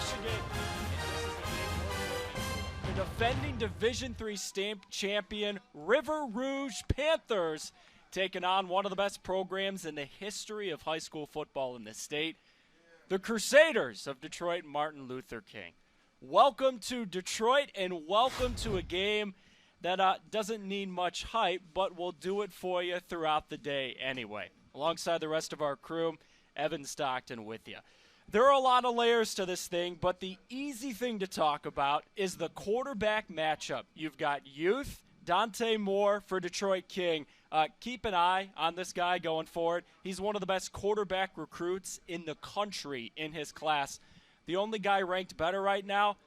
Michigan. And this is the game we're waiting for. The defending Division III champion River Rouge Panthers taking on one of the best programs in the history of high school football in the state, the Crusaders of Detroit and Martin Luther King. Welcome to Detroit and welcome to a game that doesn't need much hype, but will do it for you throughout the day anyway. Alongside the rest of our crew, Evan Stockton with you. There are a lot of layers to this thing, but the easy thing to talk about is the quarterback matchup. You've got youth, Dante Moore for Detroit King. Keep an eye on this guy going forward. He's one of the best quarterback recruits in the country in his class. The only guy ranked better right now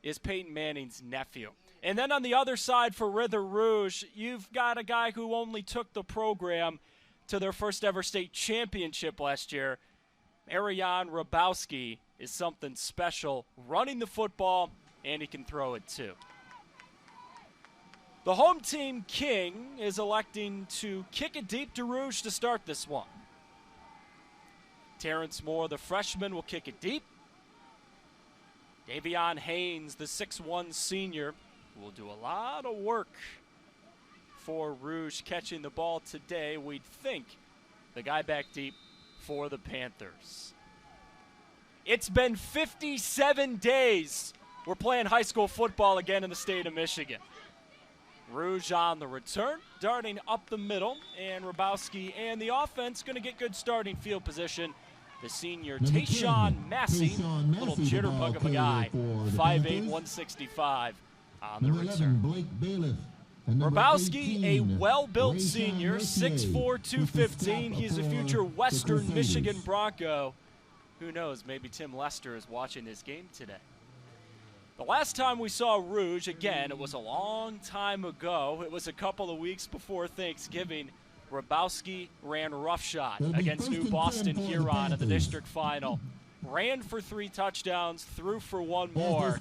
is Peyton Manning's nephew. And then on the other side for River Rouge, you've got a guy who only took the program to their first ever state championship last year. Ariane Rabowski is something special, running the football, and he can throw it too. The home team, King, is electing to kick it deep to Rouge to start this one. Terrence Moore, the freshman, will kick it deep. Davion Haynes, the 6'1 senior, will do a lot of work for Rouge catching the ball today. We'd think the guy back deep for the Panthers. It's been 57 days. We're playing high school football again in the state of Michigan. Rouge on the return, darting up the middle, and Rabowski and the offense going to get good starting field position. The senior Tayshawn Massey, little jitterbug of a guy, 5'8", 165 on the return. Rabowski, a well-built senior, 6'4", 215. He's a future Western Michigan Bronco. Who knows, maybe Tim Lester is watching this game today. The last time we saw Rouge, again, it was a long time ago. It was a couple of weeks before Thanksgiving. Rabowski ran roughshod against New Boston Huron in the district final. Ran for 3 touchdowns, threw for 1 more.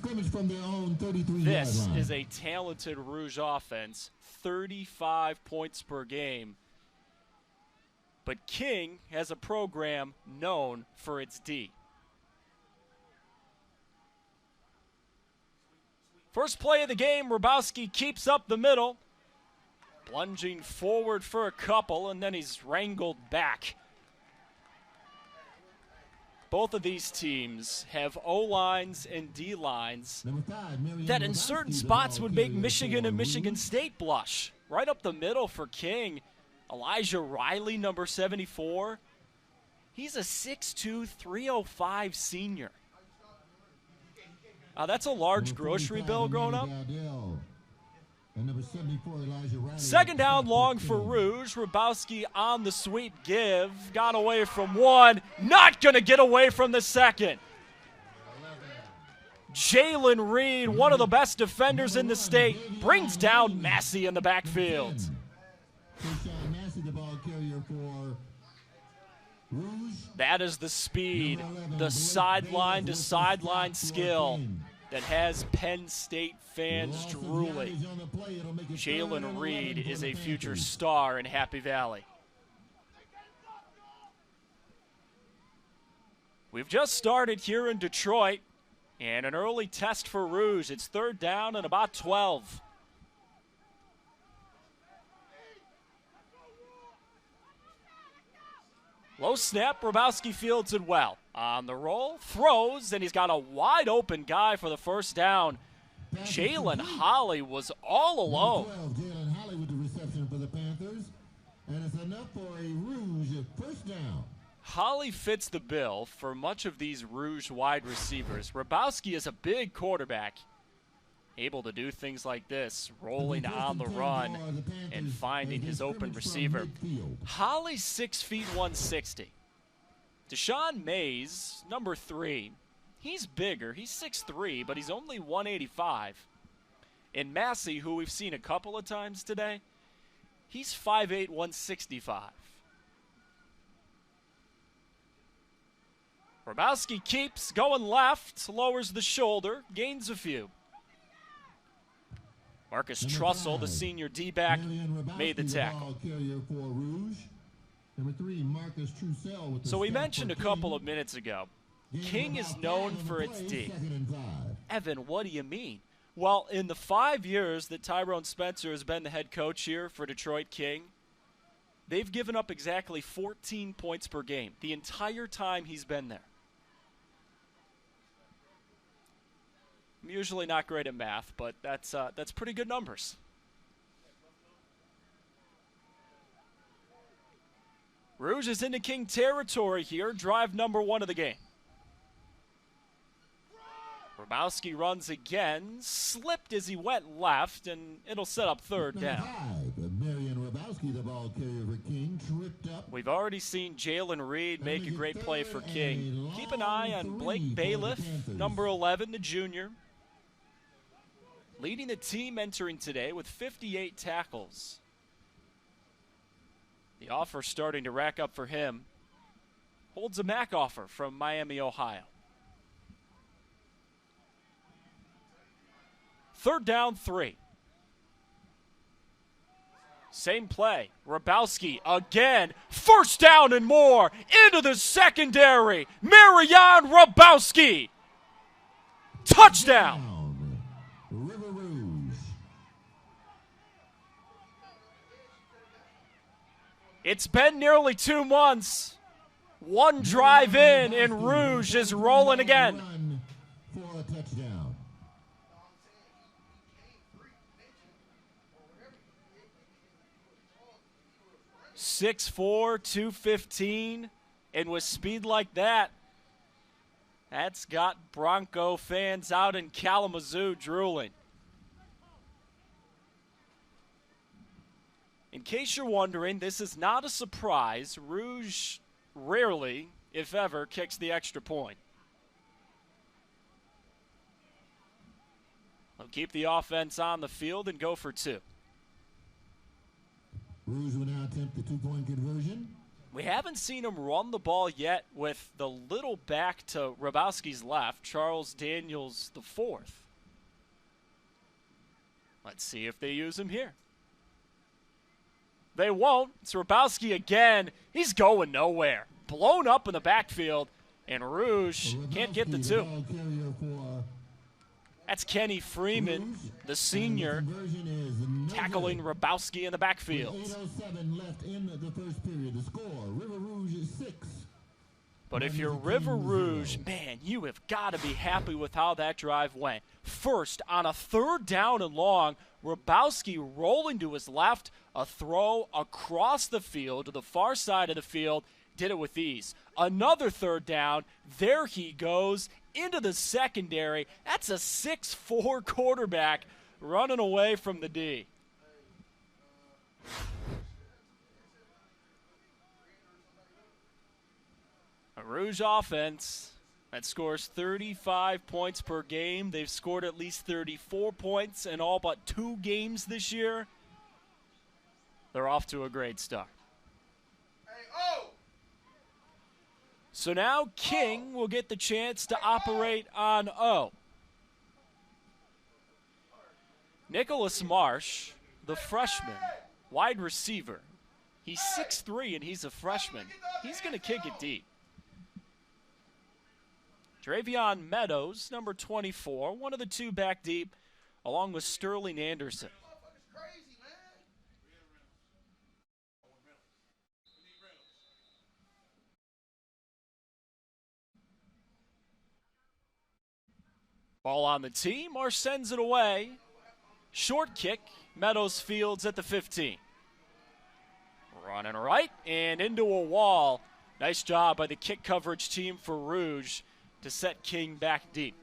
This is a talented Rouge offense, 35 points per game. But King has a program known for its D. First play of the game, Rabowski keeps up the middle, plunging forward for a couple, and then he's wrangled back. Both of these teams have O-lines and D-lines that in certain spots would make Michigan and Michigan State blush. Right up the middle for King, Elijah Riley, number 74. He's a 6'2", 305 senior. That's a large grocery bill growing up. Second down long for Rouge. Rabowski on the sweep give. Got away from one. Not going to get away from the second. Jalen Reed, one of the best defenders in the state, brings down Massey in the backfield. That is the speed, the sideline-to-sideline skill that has Penn State fans drooling. Jalen Reed is a future star in Happy Valley. We've just started here in Detroit, and an early test for Rouge. It's third down and about 12. Low snap, Rabowski fields it well. On the roll, throws, and he's got a wide open guy for the first down. Jalen Holly was all alone. Jalen Holly with the reception for the Panthers, and it's enough for a Rouge first down. Holly fits the bill for much of these Rouge wide receivers. Rabowski is a big quarterback, able to do things like this, rolling on the run and finding his open receiver. Holly's 6 feet 160. Deshaun Mays, number 3, he's bigger. He's 6'3", but he's only 185. And Massey, who we've seen a couple of times today, he's 5'8", 165. Rabowski keeps going left, lowers the shoulder, gains a few. Marcus Trusell, the senior D-back, made the tackle. Number 3, Marcus Trusell with the So we mentioned a couple of minutes ago King is known for its D. 2nd and 5. Evan, what do you mean? Well, in the 5 years that Tyrone Spencer has been the head coach here for Detroit King, they've given up exactly 14 points per game the entire time he's been there. I'm usually not great at math, but that's pretty good numbers. Rouge is into King territory here, drive number 1 of the game. Hrabowski runs again, slipped as he went left, and it'll set up 3rd down. Marion Hrabowski, the ball carrier for King, tripped up. We've already seen Jalen Reed make a great play for King. Keep an eye on Blake Bailiff, number 11, the junior. Leading the team entering today with 58 tackles. The offer starting to rack up for him. Holds a MAC offer from Miami, Ohio. 3rd down, 3. Same play. Hrabowski again. 1st down and more. Into the secondary. Marion Hrabowski. Touchdown. River Rouge. It's been nearly 2 months. One drive in, and Rouge is rolling again. Run for a touchdown. 6'4", 215, and with speed like that, that's got Bronco fans out in Kalamazoo drooling. In case you're wondering, this is not a surprise. Rouge rarely, if ever, kicks the extra point. They'll keep the offense on the field and go for 2. Rouge will now attempt the 2-point conversion. We haven't seen him run the ball yet with the little back to Hrabowski's left, Charles Daniels IV. Let's see if they use him here. They won't. It's Hrabowski again. He's going nowhere. Blown up in the backfield, and Rouge can't get the 2. That's Kenny Freeman, the senior, tackling Hrabowski in the backfield. 8:07 left in the first period. The score, River Rouge is 6. But if you're River Rouge, man, you have got to be happy with how that drive went. First, on a 3rd down and long, Hrabowski rolling to his left, a throw across the field to the far side of the field, did it with ease. Another 3rd down, there he goes into the secondary. That's a 6'4" quarterback running away from the D. A Rouge offense that scores 35 points per game. They've scored at least 34 points in all but 2 games this year. They're off to a great start. So now King will get the chance to operate on O. Nicholas Marsh, the freshman, wide receiver. He's 6'3", and he's a freshman. He's going to kick it deep. Dravion Meadows, number 24, one of the 2 back deep, along with Sterling Anderson. Ball on the tee. Marsh sends it away. Short kick. Meadows fields at the 15. Running right and into a wall. Nice job by the kick coverage team for Rouge to set King back deep.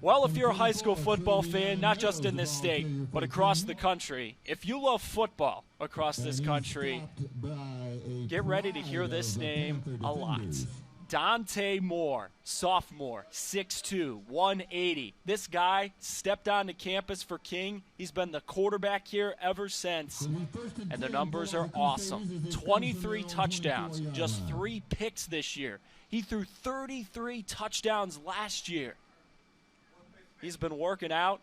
Well, if you're a high school football fan, not just in this state, but across the country, if you love football across this country, get ready to hear this name a lot. Dante Moore, sophomore, 6'2", 180. This guy stepped onto campus for King. He's been the quarterback here ever since, and the numbers are awesome. 23 touchdowns, just 3 picks this year. He threw 33 touchdowns last year. He's been working out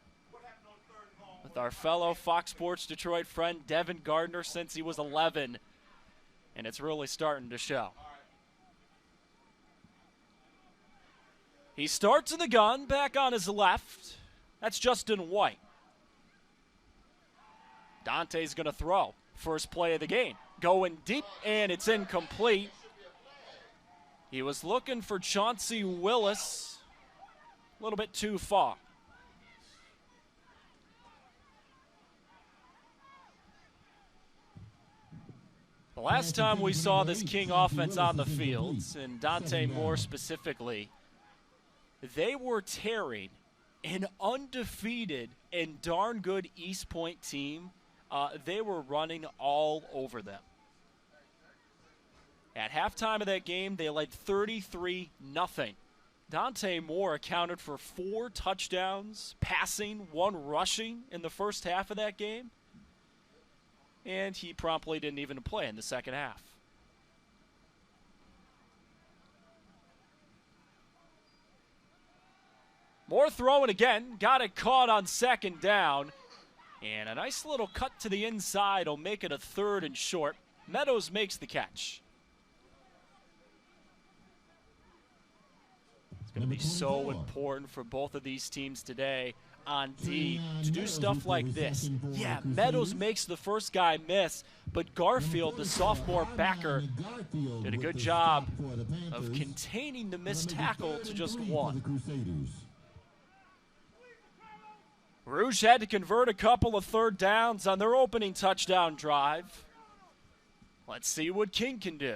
with our fellow Fox Sports Detroit friend Devin Gardner since he was 11, and it's really starting to show. He starts in the gun, back on his left. That's Justin White. Dante's going to throw. First play of the game. Going deep, and it's incomplete. He was looking for Chauncey Willis. A little bit too far. The last time we saw this King offense on the field, and Dante Moore specifically, they were tearing an undefeated and darn good East Point team. They were running all over them. At halftime of that game, they led 33-0. Dante Moore accounted for 4 touchdowns, passing, 1 rushing in the first half of that game. And he promptly didn't even play in the second half. Moore throwing again, got it caught on second down. And a nice little cut to the inside will make it a 3rd and short. Meadows makes the catch. It's going to be so important for both of these teams today on D to do stuff like this. Yeah, Meadows makes the first guy miss, but Garfield, the sophomore backer, did a good job of containing the missed tackle to just 1. Rouge had to convert a couple of 3rd downs on their opening touchdown drive. Let's see what King can do.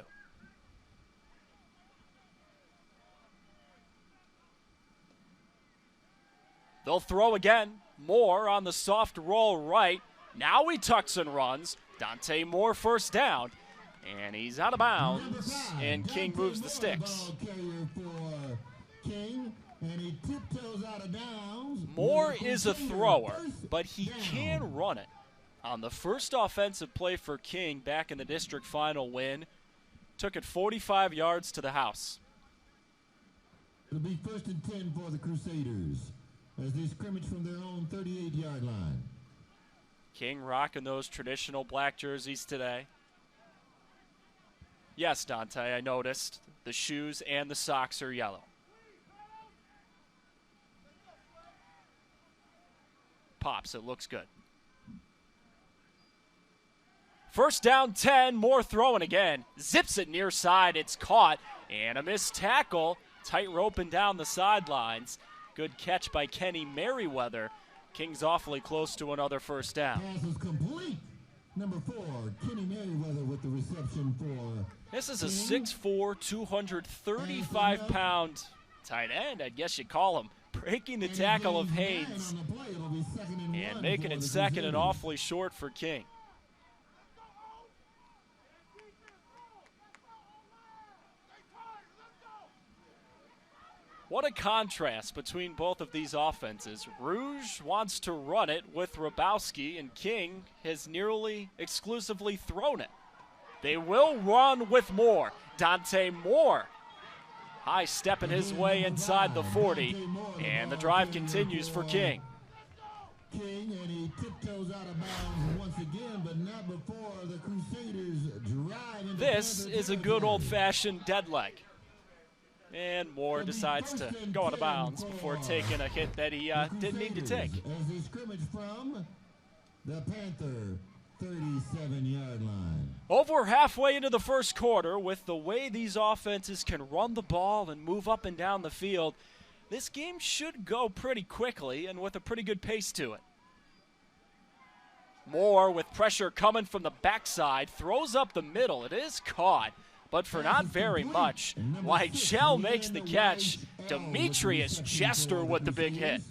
They'll throw again. Moore on the soft roll right. Now he tucks and runs. Dante Moore first down. And he's out of bounds. And King moves the sticks. Moore is a thrower, but he can run it. On the first offensive play for King back in the district final win, took it 45 yards to the house. It'll be 1st and 10 for the Crusaders as they scrimmage from their own 38-yard line. King rocking those traditional black jerseys today. Yes, Dante, I noticed. The shoes and the socks are yellow. Pops, it looks good. First down 10, Moore throwing again. Zips it near side, it's caught. And a missed tackle, tight roping down the sidelines. Good catch by Kenny Merriweather. King's awfully close to another first down. Pass is complete. Number 4, Kenny Merriweather with the reception for. This is a 6'4", 235-pound tight end, I guess you call him. Breaking the tackle of Haynes and making it 2nd and awfully short for King. What a contrast between both of these offenses. Rouge wants to run it with Rabowski, and King has nearly exclusively thrown it. They will run with Moore. Dante Moore high stepping his way inside the 40, and the drive continues for King. King, and he tiptoes out of bounds once again, but not before the Crusaders drive into. This is a good old-fashioned dead leg. And Moore decides to go out of bounds before taking a hit that he didn't need to take. As they scrimmage from the Panther 37-yard line. Over halfway into the first quarter, with the way these offenses can run the ball and move up and down the field, this game should go pretty quickly and with a pretty good pace to it. Moore, with pressure coming from the backside, throws up the middle. It is caught, but for not very much. Weichel makes the catch. Demetrius Jester with the big hit.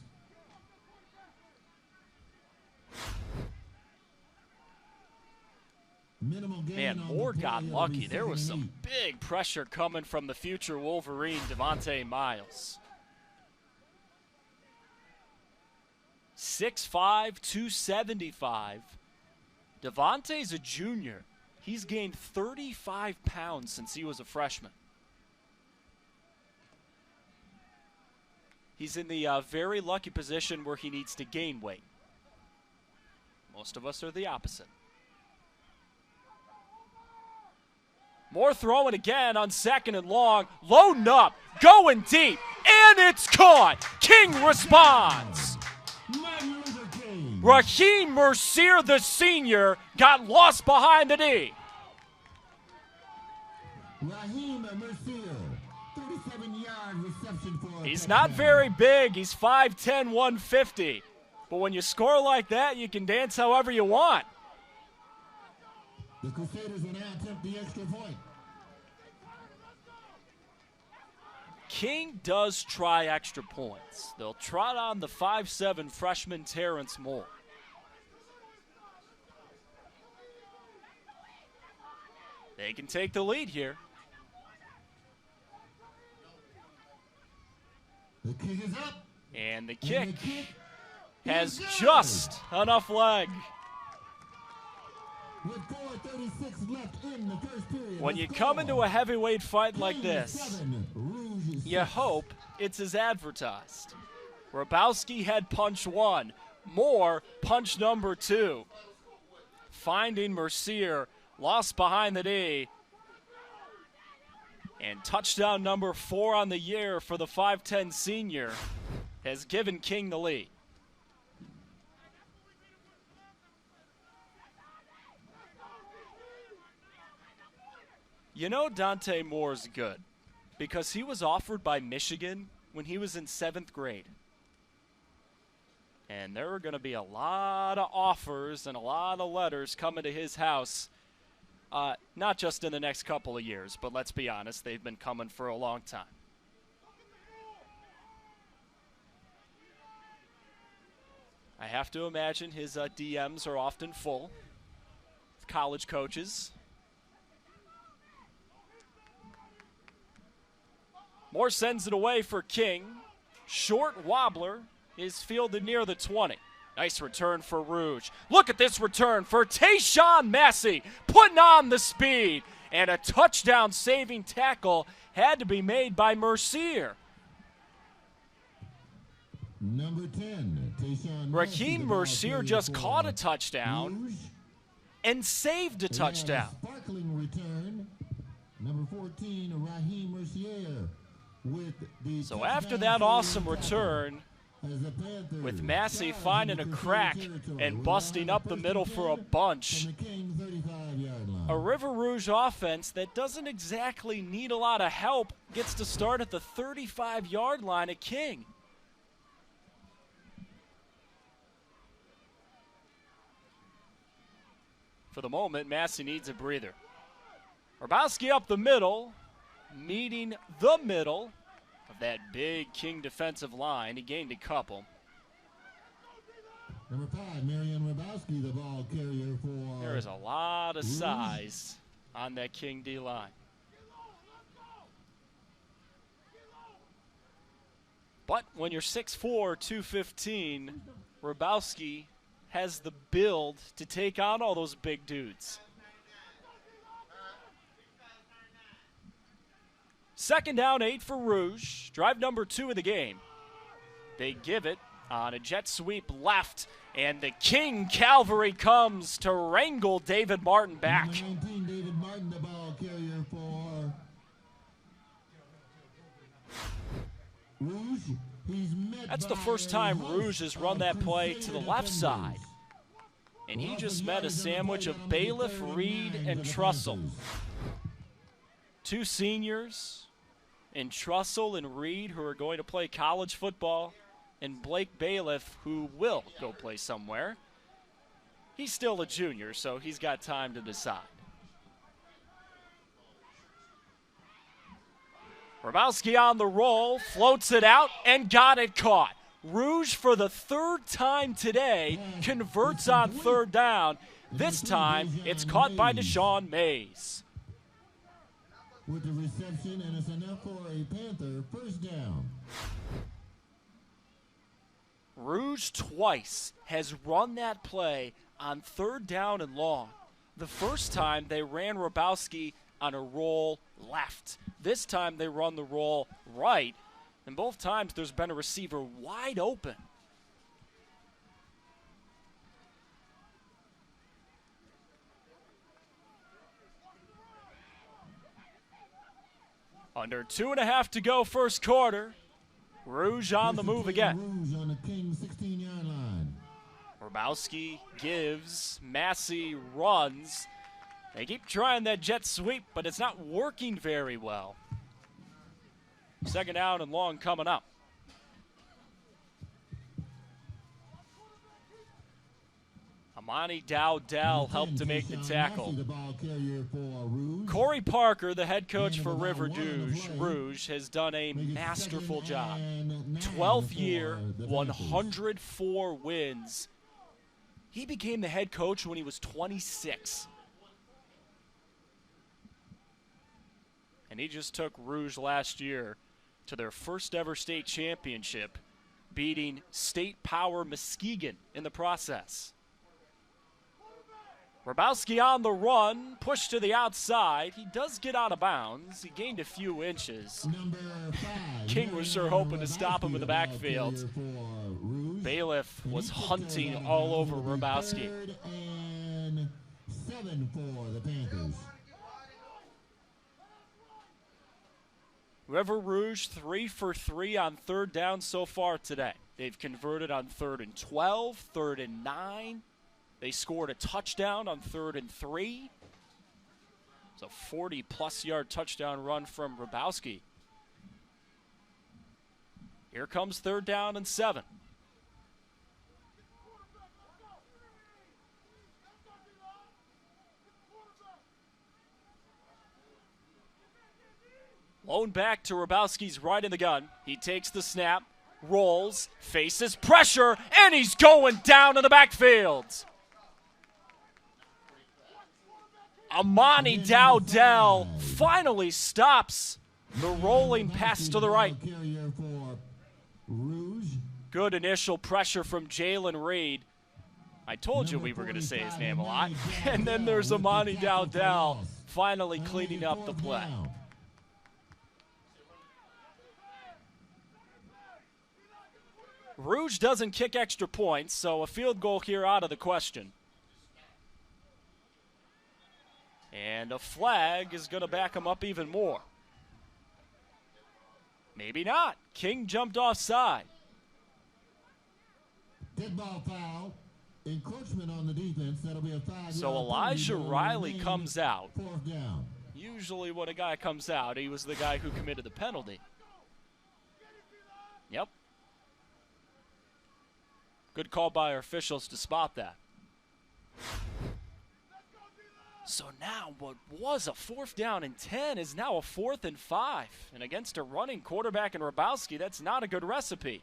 Man, Moore got lucky. There was some big pressure coming from the future Wolverine, Devontae Miles. 6'5", 275. Devontae's a junior. He's gained 35 pounds since he was a freshman. He's in the very lucky position where he needs to gain weight. Most of us are the opposite. Moore throwing again on 2nd and long. Loading up, going deep. and it's caught. King responds. Martin Luther King. Raheem Mercier, the senior, got lost behind the D. Raheem Mercier, 37-yard reception for a He's not touchdown. very big. He's 5'10", 150. But when you score like that, you can dance however you want. The Crusaders will now attempt the extra point. King does try extra points. They'll trot on the 5'7" freshman Terrence Moore. They can take the lead here. The kick is up. And the And kick the kick has is good. just enough leg. With 4:36 left in the first period. When the you score. come into a heavyweight fight like King this, 7, Rouge you 6. hope it's as advertised. Hrabowski had punch 1, Moore punch number 2. Finding Mercier, lost behind the D. And touchdown number 4 on the year for the 5'10" senior has given King the lead. You know Dante Moore's good because he was offered by Michigan when he was in 7th grade. And there are going to be a lot of offers and a lot of letters coming to his house, not just in the next couple of years, but let's be honest, they've been coming for a long time. I have to imagine his DMs are often full with college coaches. Moore sends it away for King. Short wobbler is fielded near the 20. Nice return for Rouge. Look at this return for Tayshawn Massey, putting on the speed. And a touchdown-saving tackle had to be made by Mercier. Number 10, Tayshawn Massey, Raheem the ball Mercier carrier just for caught a touchdown Rouge. and saved a They have touchdown. a sparkling return. Number 14, Raheem Mercier. With the So after touchdown that awesome tackle return, as the Panthers with Massey charge finding a into Crusader crack territory. and We're busting on up the first middle and for a 10 bunch. from the King 35-yard line. A River Rouge offense that doesn't exactly need a lot of help gets to start at the 35-yard line at King. For the moment, Massey needs a breather. Hrabowski up the middle, meeting the middle of that big King defensive line. He gained a couple. Number 5, Marion Hrabowski, the ball carrier for There is a lot of Rouge. size on that King D line. But when you're 6'4", 215, Hrabowski has the build to take on all those big dudes. Second down, 8 for Rouge. Drive number 2 of the game. They give it on a jet sweep left, and the King Cavalry comes to wrangle David Martin back. Number 19, David Martin, the ball carrier for Rouge. He's met That's the by first a time host Rouge has run of that play to Crusader the left defenders. side. And he just met a sandwich of Bailiff, Reed, and Trusell. 2 seniors in Trusell and Reed who are going to play college football, and Blake Bailiff, who will go play somewhere. He's still a junior, so he's got time to decide. Hrabowski on the roll, floats it out, and got it caught. Rouge, for the 3rd time today, converts on 3rd down. This time, it's caught by Deshaun Mays. With the reception, and it's enough for a Panther first down. Rouge twice has run that play on 3rd down and long. The first time they ran Hrabowski on a roll left. This time they run the roll right, and both times there's been a receiver wide open. Under 2.5 to go first quarter. Rouge on the move again. Rouge on the King 16-yard line. Hrabowski gives, Massey runs. They keep trying that jet sweep, but it's not working very well. Second down and long coming up. Amani Dowdell helped to make the tackle. Corey Parker, the head coach for River Rouge, has done a masterful job. 12th year, 104 wins. He became the head coach when he was 26. And he just took Rouge last year to their first ever state championship, beating State Power Muskegon in the process. Hrabowski on the run, pushed to the outside. He does get out of bounds. He gained a few inches. King was sure hoping to stop him in the backfield. Bailiff was hunting all over Hrabowski. And 7 for the Panthers. River Rouge 3 for 3 on third down so far today. They've converted on 3rd and 12, 3rd and 9. They scored a touchdown on 3rd and 3. It's a 40-plus yard touchdown run from Hrabowski. Here comes 3rd down and 7. Lone back to Hrabowski's right in the gun. He takes the snap, rolls, faces pressure, and he's going down in the backfield. Amani Dowdell finally stops the rolling pass to the right. Good initial pressure from Jalen Reed. I told you we were going to say his name a lot. And then there's Amani Dowdell finally cleaning up the play. Rouge doesn't kick extra points, so a field goal here out of the question. And a flag is going to back him up even more. Maybe not. King jumped offside. Dead ball foul. Encroachment on the defense. That'll be a 5-yard. So Elijah Riley comes out. 4th down. Usually when a guy comes out, he was the guy who committed the penalty. Yep. Good call by our officials to spot that. So now what was a 4th down and 10 is now a 4th and 5. And against a running quarterback in Hrabowski, that's not a good recipe.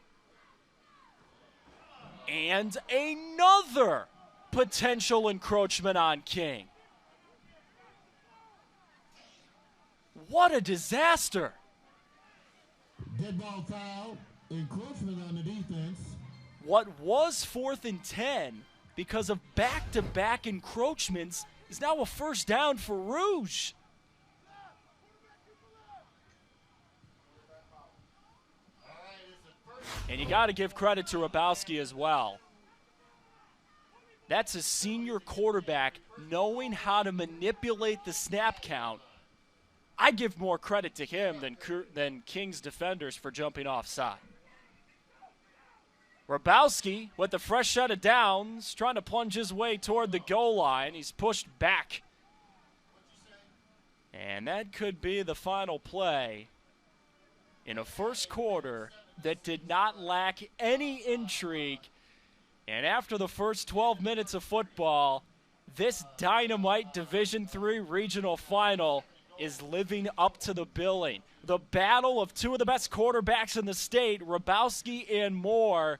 And another potential encroachment on King. What a disaster. Dead ball foul. Encroachment on the defense. What was 4th and 10 because of back-to-back encroachments is now a 1st down for Rouge. And you got to give credit to Hrabowski as well. That's a senior quarterback knowing how to manipulate the snap count. I give more credit to him than King's defenders for jumping offside. Hrabowski with a fresh set of downs, trying to plunge his way toward the goal line. He's pushed back. And that could be the final play in a first quarter that did not lack any intrigue. And after the first 12 minutes of football, this dynamite Division III regional final is living up to the billing. The battle of two of the best quarterbacks in the state, Hrabowski and Moore,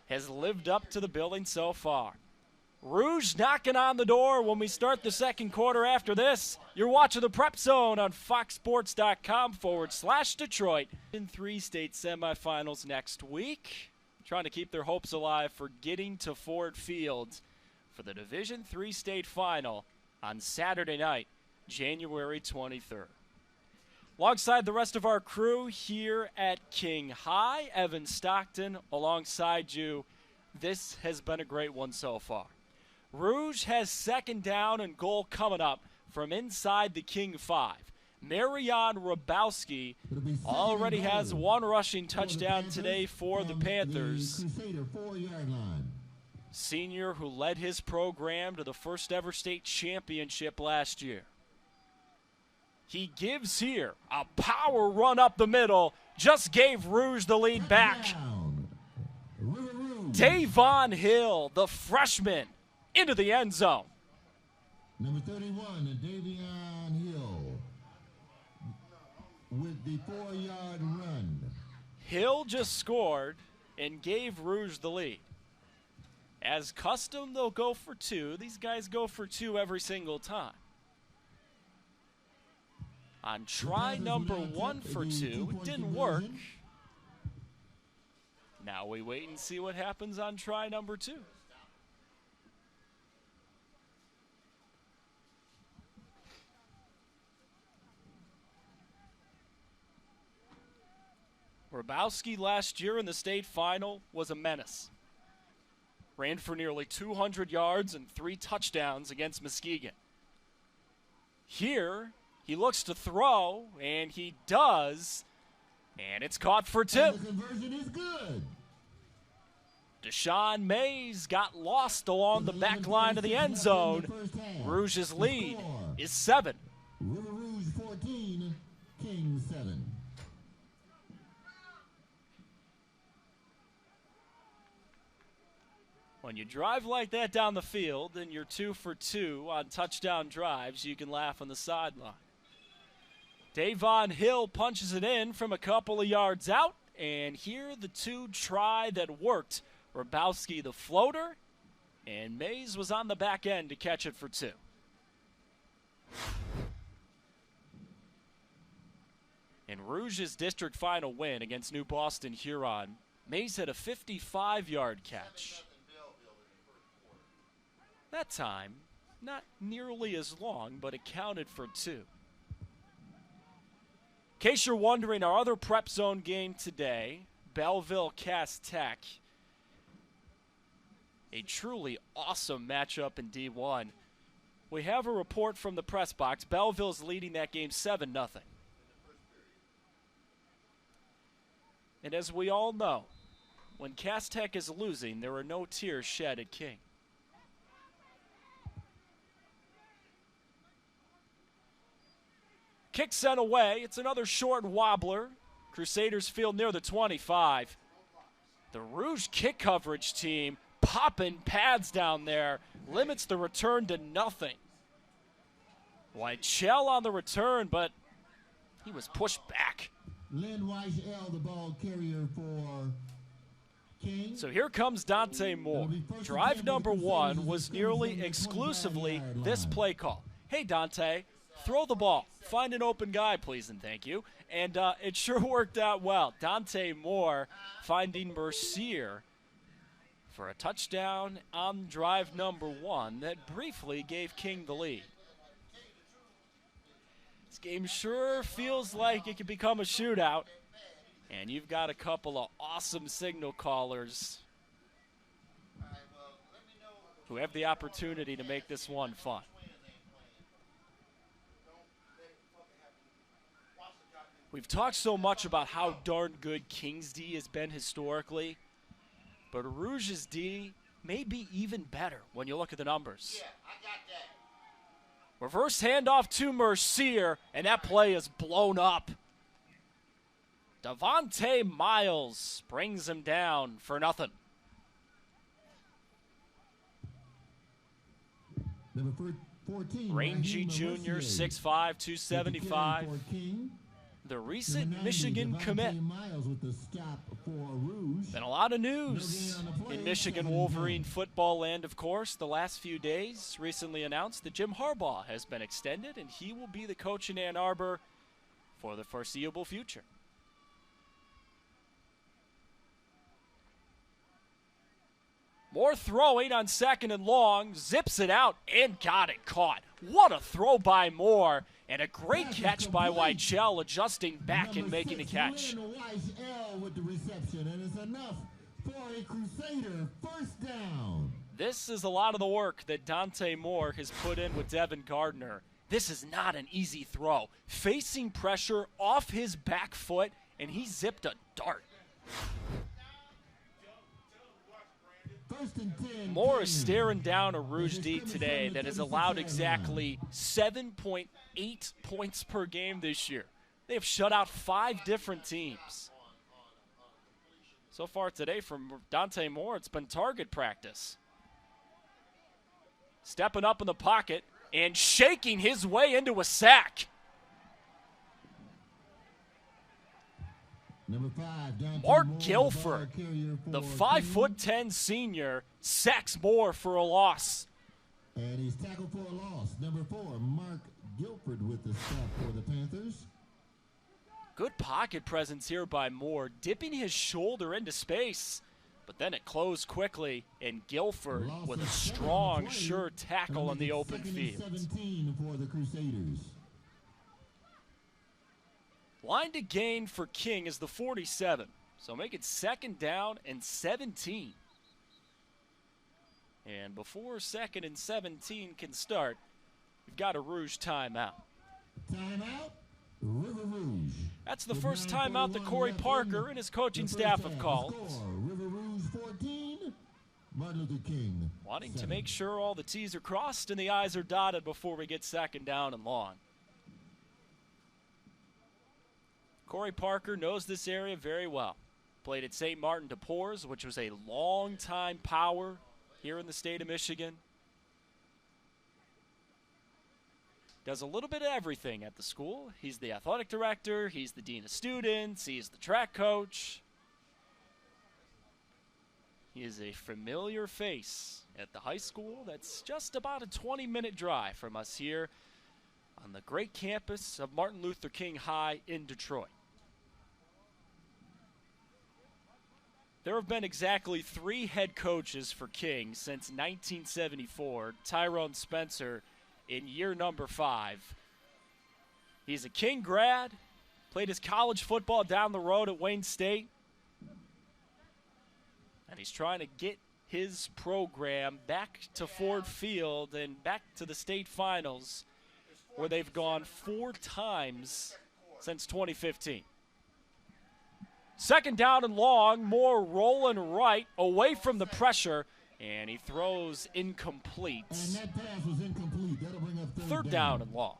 has lived up to the billing so far. Rouge knocking on the door when we start the second quarter after this. You're watching the Prep Zone on foxsports.com/Detroit. In 3 state semifinals next week. Trying to keep their hopes alive for getting to Ford Field for the Division III state final on Saturday night, January 23rd. Alongside the rest of our crew here at King High, Evan Stockton alongside you. This has been a great one so far. Rouge has 2nd down and goal coming up from inside the King 5. Marion Rabowski already has one rushing touchdown today for the Panthers. Crusader 4-yard line. Senior who led his program to the first ever state championship last year. He gives here a power run up the middle, just gave Rouge the lead back. River Rouge. Davon Hill, the freshman, into the end zone. Number 31, Davion Hill with the 4-yard run. Hill just scored and gave Rouge the lead. As custom, they'll go for two. These guys go for two every single time. On try number 1 for 2, it didn't work. Now we wait and see what happens on try number 2. Rabowski last year in the state final was a menace. Ran for nearly 200 yards and 3 touchdowns against Muskegon. Here, he looks to throw, and he does, and it's caught for 2. And the conversion is good. Deshaun Mays got lost along the back line of the end zone. Rouge's lead is 7. River Rouge 14, King 7. When you drive like that down the field and you're 2 for 2 on touchdown drives, you can laugh on the sideline. Davon Hill punches it in from a couple of yards out, and here the 2 try that worked. Rabowski the floater, and Mays was on the back end to catch it for 2. In Rouge's district final win against New Boston Huron, Mays had a 55-yard catch. That time, not nearly as long, but it counted for 2. In case you're wondering, our other prep zone game today, Belleville-Cass Tech. A truly awesome matchup in D1. We have a report from the press box. Belleville's leading that game 7-0. And as we all know, when Cass Tech is losing, there are no tears shed at King. Kick sent away. It's another short wobbler. Crusaders field near the 25. The Rouge kick coverage team popping pads down there limits the return to nothing. Weichel on the return, but he was pushed back. Lynn Weichel, the ball carrier for King. So here comes Dante Moore. Drive number 1 was nearly exclusively this play call. Hey, Dante, throw the ball. Find an open guy, please and thank you. And it sure worked out well. Dante Moore finding Mercier for a touchdown on drive number 1 that briefly gave King the lead. This game sure feels like it could become a shootout. And you've got a couple of awesome signal callers who have the opportunity to make this one fun. We've talked so much about how darn good King's D has been historically, but Rouge's D may be even better when you look at the numbers. Yeah, I got that. Reverse handoff to Mercier, and that play is blown up. Devontae Miles brings him down for nothing. Number 14, Rangy Raheem Jr., Mercier. 6'5", 275. For King. The recent Number 90, Michigan Devontae commit. Miles with the stop for Rouge. Been a lot of news in Michigan Wolverine football land, of course. The last few days recently announced that Jim Harbaugh has been extended, and he will be the coach in Ann Arbor for the foreseeable future. More throwing on 2nd and long, zips it out and got it caught. What a throw by Moore, and a great catch by Weichel, adjusting back and making the catch. Lynn Weichel with the reception, and it's enough for a Crusader first down. This is a lot of the work that Dante Moore has put in with Devin Gardner, This is not an easy throw. Facing pressure off his back foot, and he zipped a dart. Moore is staring down a Rouge D today that has allowed exactly 7.8 points per game this year. They have shut out 5 different teams. So far today from Dante Moore, it's been target practice. Stepping up in the pocket and shaking his way into a sack. Number 5, Mark Guilford, the 5'10" senior, sacks Moore for a loss. And he's tackled for a loss. Number 4, Mark Guilford with the stop for the Panthers. Good pocket presence here by Moore, dipping his shoulder into space. But then it closed quickly, and Guilford with a strong, sure tackle on the open field. 17 for the Crusaders. Line to gain for King is the 47, so make it 2nd down and 17. And before 2nd and 17 can start, we've got a Rouge timeout. Timeout, River Rouge. That's the first timeout that Corey Parker and his coaching staff have called. River Rouge 14, Martin Luther King Wanting 7. to make sure all the T's are crossed and the I's are dotted before we get 2nd down and long. Corey Parker knows this area very well. Played at St. Martin de Porres, which was a long-time power here in the state of Michigan. Does a little bit of everything at the school. He's the athletic director, he's the dean of students, he's the track coach. He is a familiar face at the high school that's just about a 20-minute drive from us here on the great campus of Martin Luther King High in Detroit. There have been exactly 3 head coaches for King since 1974. Tyrone Spencer in year number 5. He's a King grad, played his college football down the road at Wayne State, and he's trying to get his program back to Ford Field and back to the state finals, where they've gone 4 times since 2015. 2nd down and long, Moore rolling right, away from the pressure, and he throws incomplete. And that pass was incomplete. That'll bring up 3rd down and long.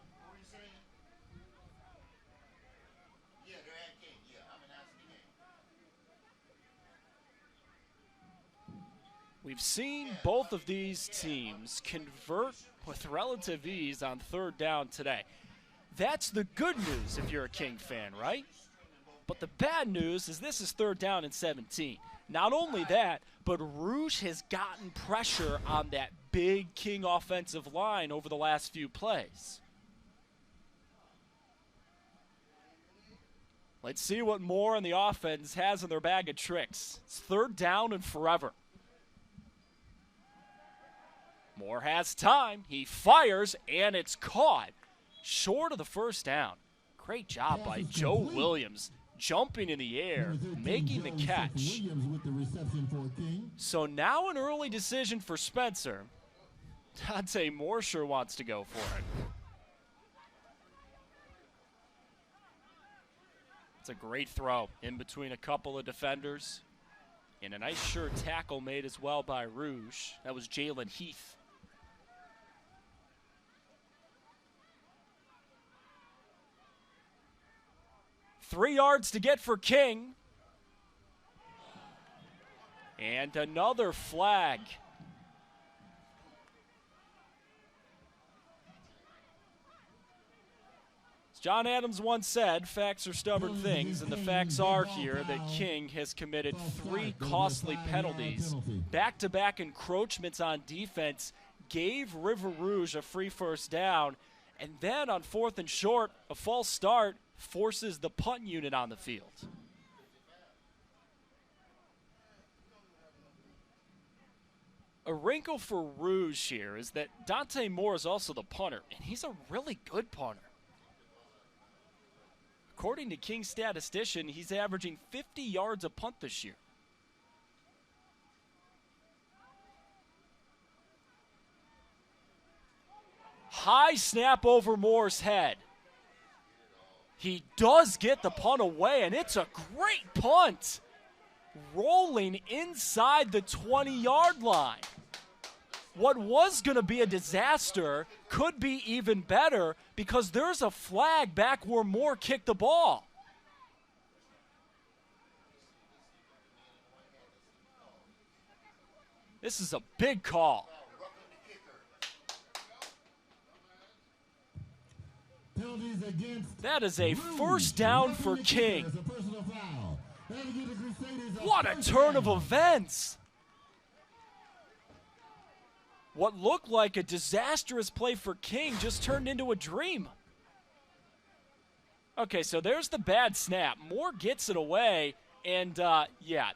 We've seen both of these teams convert with relative ease on 3rd down today. That's the good news if you're a King fan, right? But the bad news is this is 3rd down and 17. Not only that, but Rouge has gotten pressure on that big King offensive line over the last few plays. Let's see what Moore and the offense has in their bag of tricks. It's 3rd down and forever. Moore has time. He fires, and it's caught short of the 1st down. Great job by Joe Williams, jumping in the air, making the catch. So now an early decision for Spencer. Dante Moore sure wants to go for it. It's a great throw in between a couple of defenders. And a nice sure tackle made as well by Rouge. That was Jalen Heath. Three yards to get for King. And another flag. As John Adams once said, facts are stubborn things, and the facts are here that King has committed 3 costly penalties. Back-to-back encroachments on defense gave River Rouge a free 1st down, and then on 4th and short, a false start forces the punt unit on the field. A wrinkle for Rouge here is that Dante Moore is also the punter, and he's a really good punter. According to King's statistician, he's averaging 50 yards a punt this year. High snap over Moore's head. He does get the punt away, and it's a great punt. Rolling inside the 20-yard line. What was going to be a disaster could be even better because there's a flag back where Moore kicked the ball. This is a big call. That is a first down for King. What a turn of events. What looked like a disastrous play for King just turned into a dream. Okay, so there's the bad snap. Moore gets it away, and yeah,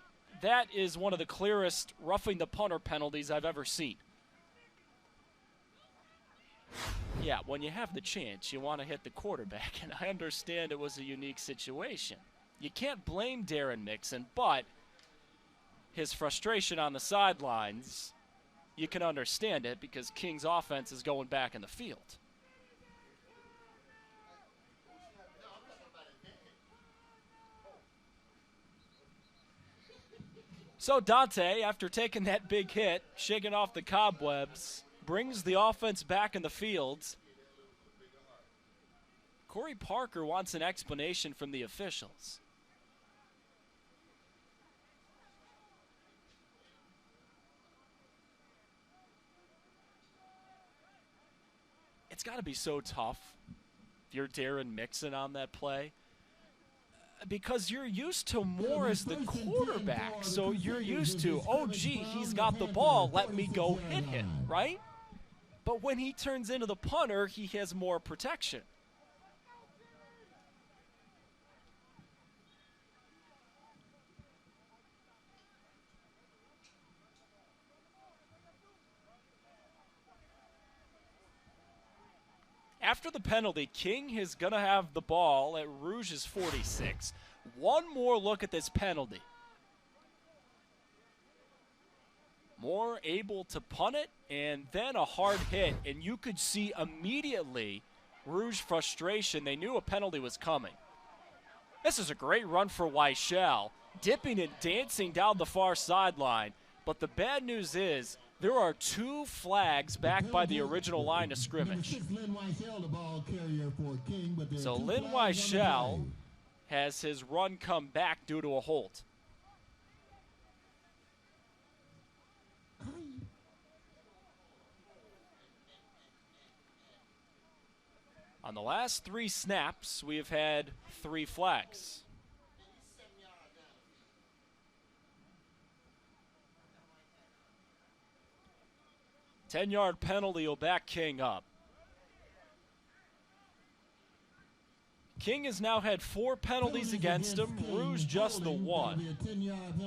that is one of the clearest roughing the punter penalties I've ever seen. Yeah, when you have the chance, you want to hit the quarterback, and I understand it was a unique situation. You can't blame Darren Mixon, but his frustration on the sidelines, you can understand it because King's offense is going back in the field. So Dante, after taking that big hit, shaking off the cobwebs, brings the offense back in the field. Corey Parker wants an explanation from the officials. It's got to be so tough if you're Darren Mixon on that play because you're used to Moore as the quarterback. So you're used to, oh, gee, he's got the ball. Let me go hit him, right? But when he turns into the punter, he has more protection. After the penalty, King is going to have the ball at Rouge's 46. One more look at this penalty. Moore able to punt it, and then a hard hit, and you could see immediately Rouge frustration. They knew a penalty was coming. This is a great run for Weichel, dipping and dancing down the far sideline. But the bad news is there are two flags back by the original line of scrimmage. So Lynn Weichel has his run come back due to a hold. On the last three snaps, we have had three flags. Ten-yard penalty will back King up. King has now had 4 penalties against him, Rouge just the one.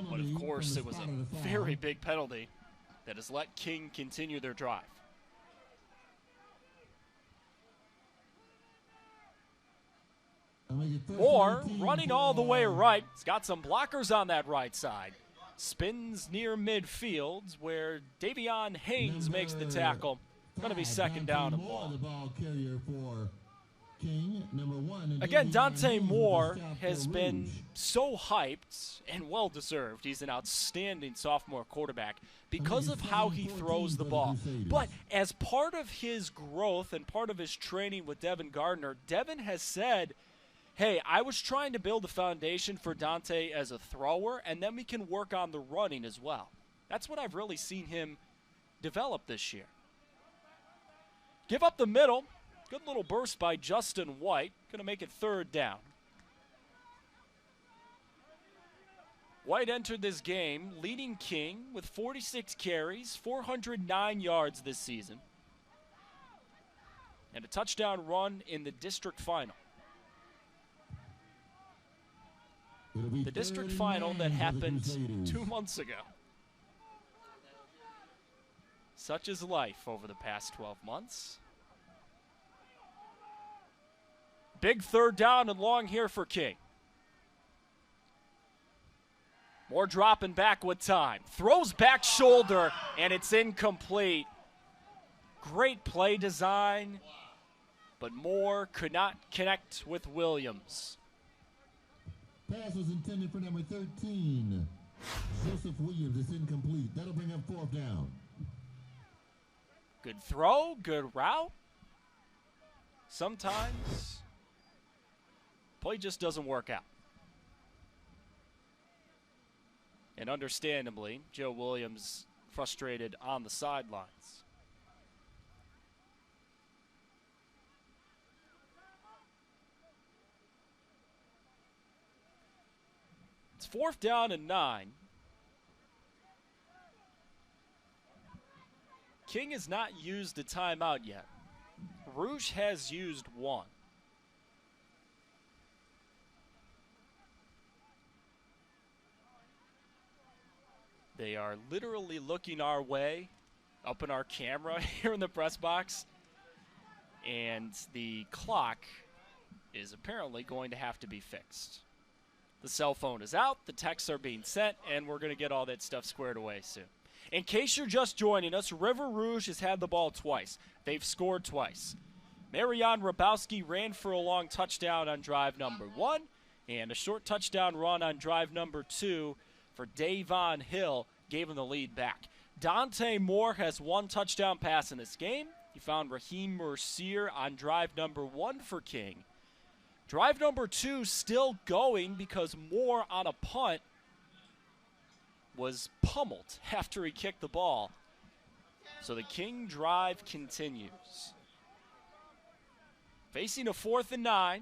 But of course, it was a very big penalty that has let King continue their drive. Moore running all the way right. He's got some blockers on that right side. Spins near midfield where Davion Haynes makes the tackle. Going to be second down and ball. Again, Dante Moore has been so hyped and well-deserved. He's an outstanding sophomore quarterback because of how he throws the ball. But as part of his growth and part of his training with Devin Gardner, Devin has said, hey, I was trying to build a foundation for Dante as a thrower, and then we can work on the running as well. That's what I've really seen him develop this year. Give up the middle. Good little burst by Justin White. Going to make it third down. White entered this game leading King with 46 carries, 409 yards this season, and a touchdown run in the district final. The district final that happened 2 months ago. Such is life over the past 12 months. Big third down and long here for King. Moore dropping back with time. Throws back shoulder, and it's incomplete. Great play design, but Moore could not connect with Williams. Pass was intended for number 13. Joseph Williams is incomplete. That'll bring up 4th down. Good throw, good route. Sometimes play just doesn't work out. And understandably, Joe Williams frustrated on the sidelines. It's 4th down and 9. King has not used a timeout yet. Rouge has used one. They are literally looking our way up in our camera here in the press box. And the clock is apparently going to have to be fixed. The cell phone is out, the texts are being sent, and we're going to get all that stuff squared away soon. In case you're just joining us, River Rouge has had the ball twice. They've scored twice. Marion Rabowski ran for a long touchdown on drive number 1, and a short touchdown run on drive number 2 for Davon Hill gave him the lead back. Dante Moore has 1 touchdown pass in this game. He found Raheem Mercier on drive number 1 for King. Drive number 2 still going because Moore on a punt was pummeled after he kicked the ball. So the King drive continues. Facing a 4th and 9.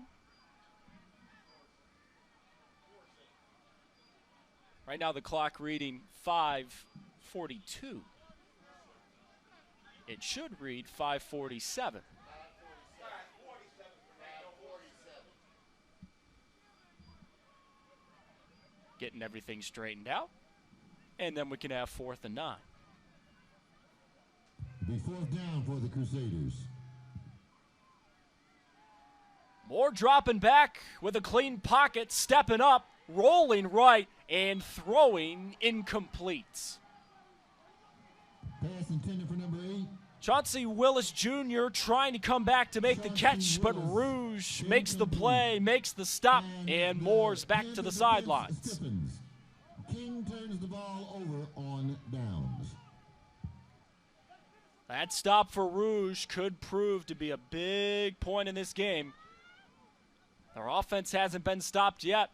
Right now the clock reading 5:42. It should read 5:47. Getting everything straightened out. And then we can have 4th and 9. Be 4th down for the Crusaders. Moore dropping back with a clean pocket, stepping up, rolling right, and throwing incomplete. Pass intended for number 8. Chauncey Willis Jr. trying to come back to make the catch, but Rouge makes the play, makes the stop, and Moore's back to the sidelines. King turns the ball over on downs. That stop for Rouge could prove to be a big point in this game. Their offense hasn't been stopped yet.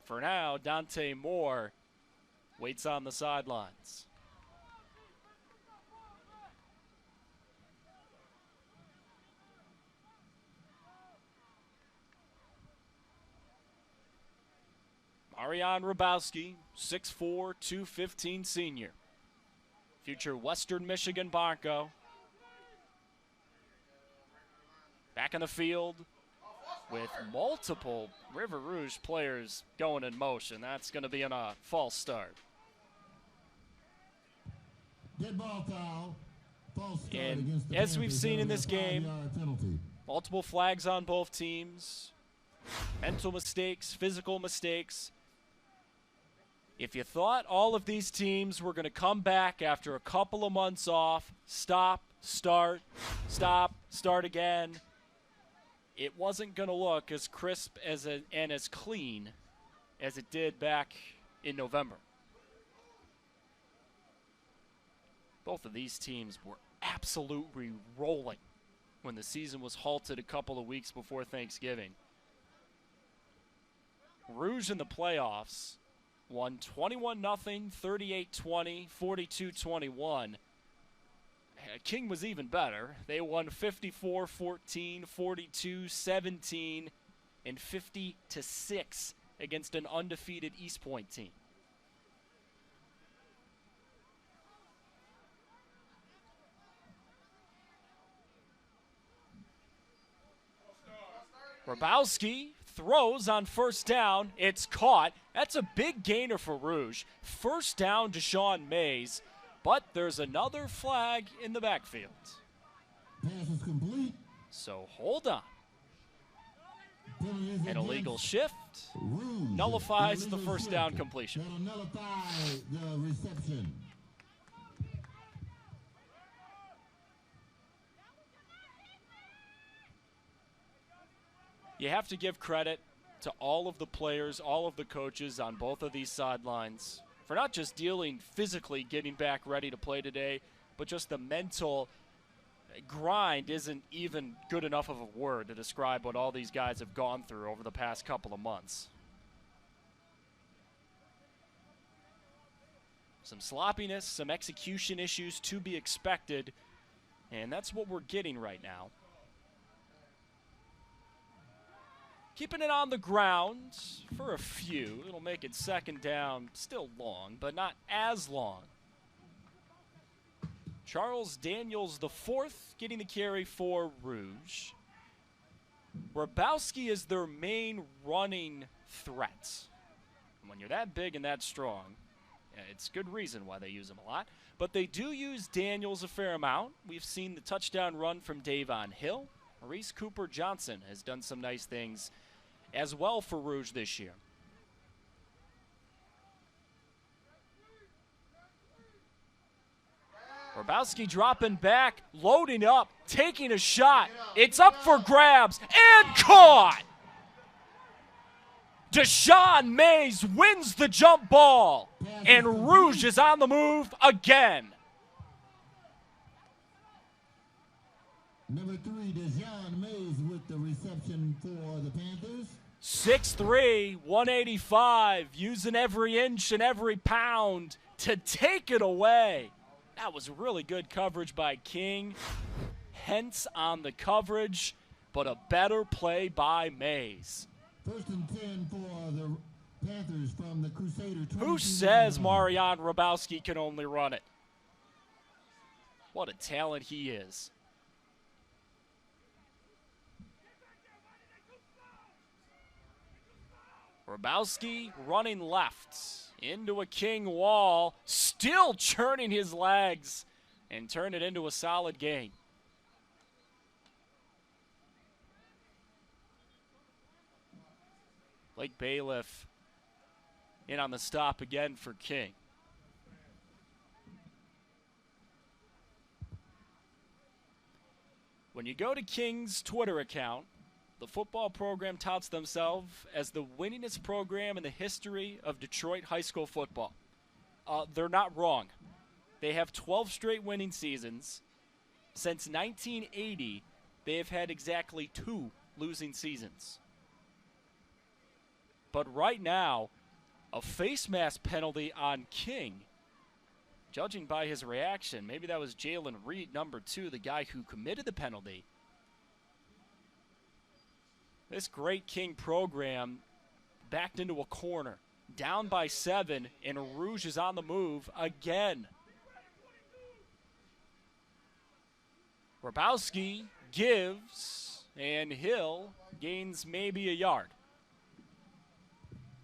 For now, Dante Moore waits on the sidelines. Marion Rabowski, 6'4", 215 senior. Future Western Michigan Bronco. Back in the field with multiple River Rouge players going in motion. That's going to be a false start. Dead ball foul. False start And against the as we've Panthers. seen in That'll this be a game, 5-yard penalty. multiple flags on both teams. Mental mistakes, physical mistakes. If you thought all of these teams were going to come back after a couple of months off, stop, start again, it wasn't going to look as crisp and as clean as it did back in November. Both of these teams were absolutely rolling when the season was halted a couple of weeks before Thanksgiving. Rouge in the playoffs won 21-0, 38-20, 42-21. King was even better. They won 54-14, 42-17, and 50-6 against an undefeated East Point team. Rabowski throws on first down. It's caught. That's a big gainer for Rouge. First down to Sean Mays, but there's another flag in the backfield. Pass is complete. So hold on. An illegal shift Rouge. nullifies the Illegal first shift. down completion. That'll nullify the reception. You have to give credit to all of the players, all of the coaches on both of these sidelines for not just dealing physically, getting back ready to play today, but just the mental grind isn't even good enough of a word to describe what all these guys have gone through over the past couple of months. Some sloppiness, some execution issues to be expected, and that's what we're getting right now. Keeping it on the ground for a few. It'll make it second down, still long, but not as long. Charles Daniels IV getting the carry for Rouge. Hrabowski is their main running threat. And when you're that big and that strong, it's good reason why they use him a lot. But they do use Daniels a fair amount. We've seen the touchdown run from Davon Hill. Maurice Cooper-Johnson has done some nice things as well for Rouge this year. Hrabowski dropping back, loading up, taking a shot. It's up for grabs and caught! Deshaun Mays wins the jump ball, and Rouge is on the move again. Number 3, Deshaun Mays with the reception for the Panthers. 6'3", 185, using every inch and every pound to take it away. That was really good coverage by King. Hence on the coverage, but a better play by Mays. 1st and 10 for the Panthers from the Crusader. Who says Marian Hrabowski can only run it? What a talent he is. Hrabowski running left into a King wall, still churning his legs and turn it into a solid gain. Blake Bailiff in on the stop again for King. When you go to King's Twitter account, the football program touts themselves as the winningest program in the history of Detroit high school football. They're not wrong. They have 12 straight winning seasons. Since 1980, they have had exactly 2 losing seasons. But right now, a face mask penalty on King, judging by his reaction, maybe that was Jalen Reed, number 2, the guy who committed the penalty. This great King program backed into a corner, down by 7, and Rouge is on the move again. Hrabowski gives, and Hill gains maybe a yard.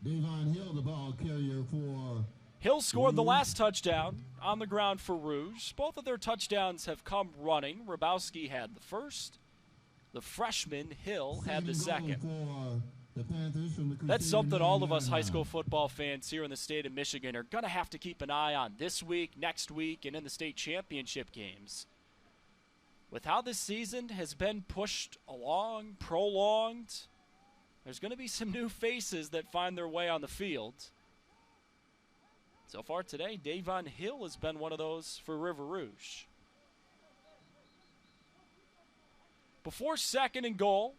Davon Hill, the ball carrier for Hill scored the last touchdown on the ground for Rouge. Both of their touchdowns have come running. Hrabowski had the first. The freshman, Hill, had the second. That's something all of us high school football fans here in the state of Michigan are going to have to keep an eye on this week, next week, and in the state championship games. With how this season has been pushed along, prolonged, there's going to be some new faces that find their way on the field. So far today, Davon Hill has been one of those for River Rouge. Before 2nd and goal,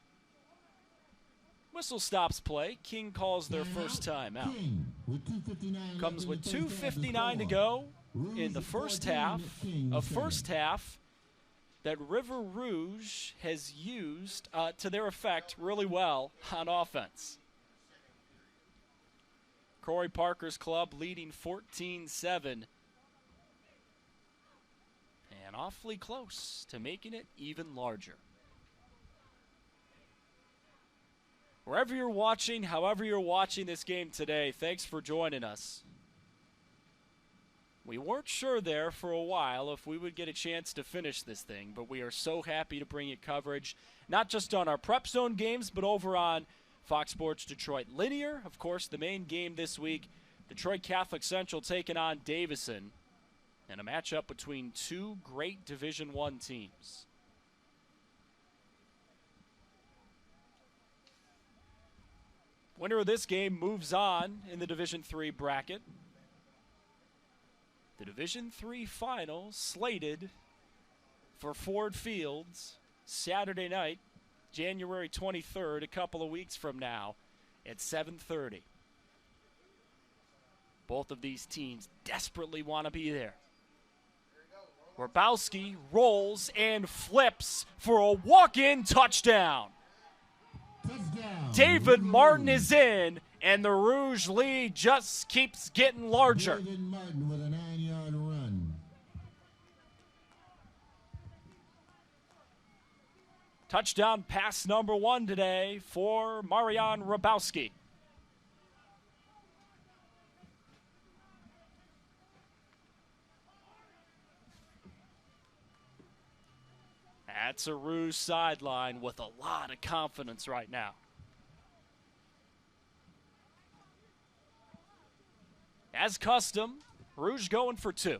whistle stops play. King calls their first time out. Comes with 2:59 to go in the first half. A first half that River Rouge has used to their effect really well on offense. Corey Parker's club leading 14-7. And awfully close to making it even larger. Wherever you're watching, however you're watching this game today, thanks for joining us. We weren't sure there for a while if we would get a chance to finish this thing, but we are so happy to bring you coverage, not just on our Prep Zone games, but over on Fox Sports Detroit Linear. Of course, the main game this week, Detroit Catholic Central taking on Davison, and a matchup between 2 great Division I teams. Winner of this game moves on in the Division III bracket. The Division III final slated for Ford Fields Saturday night, January 23rd, a couple of weeks from now at 7:30. Both of these teams desperately want to be there. Hrabowski rolls and flips for a walk-in touchdown. David Martin is in, and the Rouge lead just keeps getting larger. David Martin with a 9-yard run. Touchdown pass number 1 today for Marian Hrabowski. That's a Rouge sideline with a lot of confidence right now. As custom, Rouge going for 2.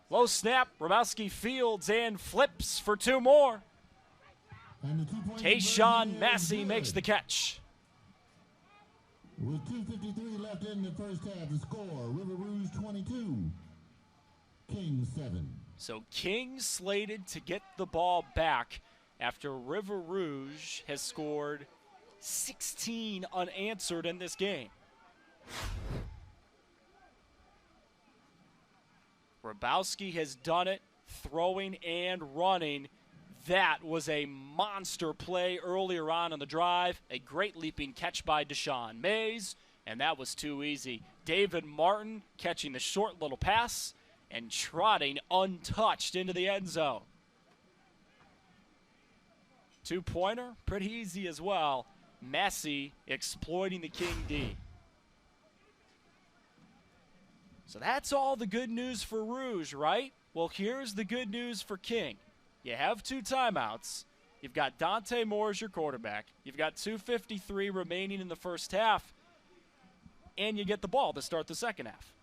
Low snap, Hrabowski fields and flips for 2 more. Tayshawn Massey makes the catch. With 2:53 left in the first half, the score, River Rouge 22, King 7. So King slated to get the ball back after River Rouge has scored 16 unanswered in this game. Hrabowski has done it, throwing and running. That was a monster play earlier on in the drive. A great leaping catch by Deshaun Mays, and that was too easy. David Martin catching the short little pass and trotting untouched into the end zone. 2-pointer, pretty easy as well. Massey exploiting the King D. So that's all the good news for Rouge, right? Well, here's the good news for King. You have 2 timeouts. You've got Dante Moore as your quarterback. You've got 2:53 remaining in the first half. And you get the ball to start the second half.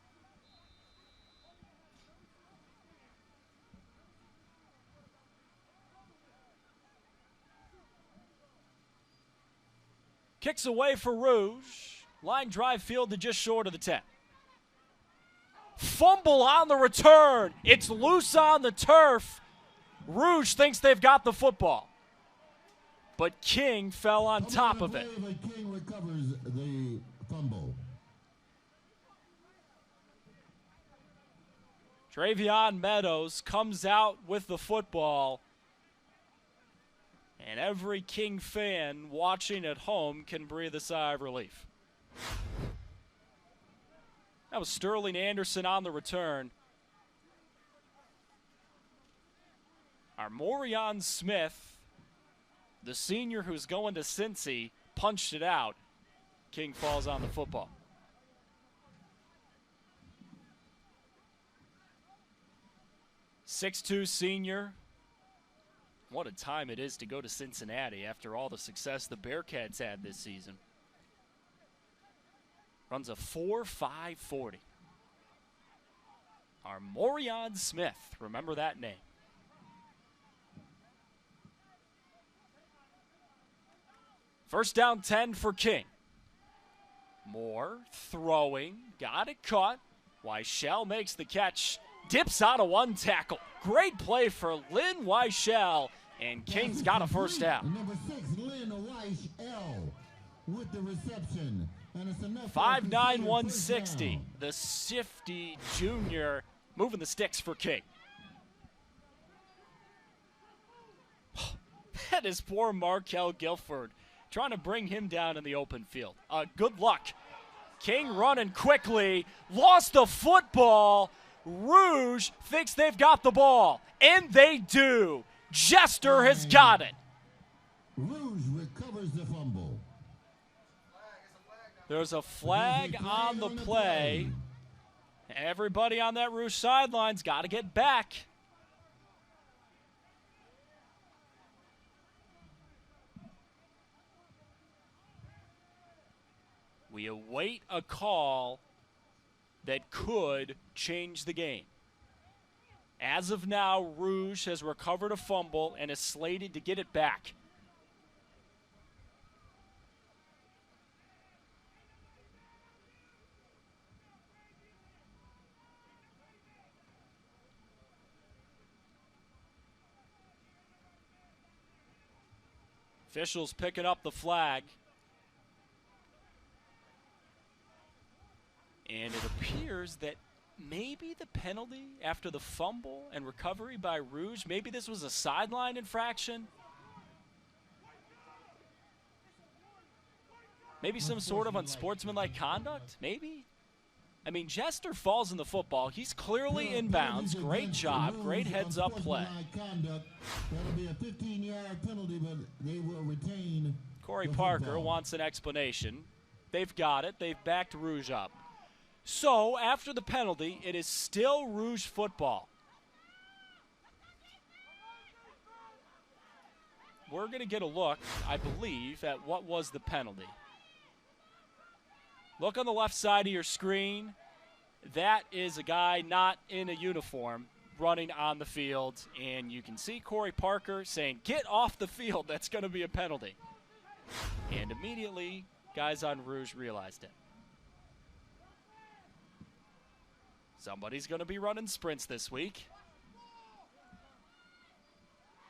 Kicks away for Rouge. Line drive fielded just short of the 10. Fumble on the return. It's loose on the turf. Rouge thinks they've got the football, but King fell on top of it. King recovers the fumble. Travion Meadows comes out with the football, and every King fan watching at home can breathe a sigh of relief. That was Sterling Anderson on the return. Our Morion Smith, the senior who's going to Cincy, punched it out. King falls on the football. .62 senior. What a time it is to go to Cincinnati after all the success the Bearcats had this season. Runs a 4.540. Our Morion Smith, remember that name. First down 10 for King. Moore throwing, got it caught. Weichel makes the catch, dips out of 1 tackle. Great play for Lynn Weichel, and King's got a first down. Number 6, Lynn Weichel with the reception. 5'9", 160. The shifty junior moving the sticks for King. That is poor Markel Guilford, trying to bring him down in the open field. Good luck. King running quickly, lost the football. Rouge thinks they've got the ball, and they do. Jester has got it. Rouge recovers the fumble. There's a flag on the play. Everybody on that Rouge sideline's got to get back. We await a call that could change the game. As of now, Rouge has recovered a fumble and is slated to get it back. Officials picking up the flag. And it appears that maybe the penalty after the fumble and recovery by Rouge, maybe this was a sideline infraction. Maybe some sort of unsportsmanlike conduct, maybe. I mean, Jester falls in the football. He's clearly in bounds. Great job, great heads-up play. That'll be a 15-yard penalty, but they will retain. Corey Parker wants an explanation. They've got it. They've backed Rouge up. So, after the penalty, it is still Rouge football. We're going to get a look, I believe, at what was the penalty. Look on the left side of your screen. That is a guy not in a uniform running on the field. And you can see Corey Parker saying, "Get off the field, that's going to be a penalty." And immediately, guys on Rouge realized it. Somebody's going to be running sprints this week.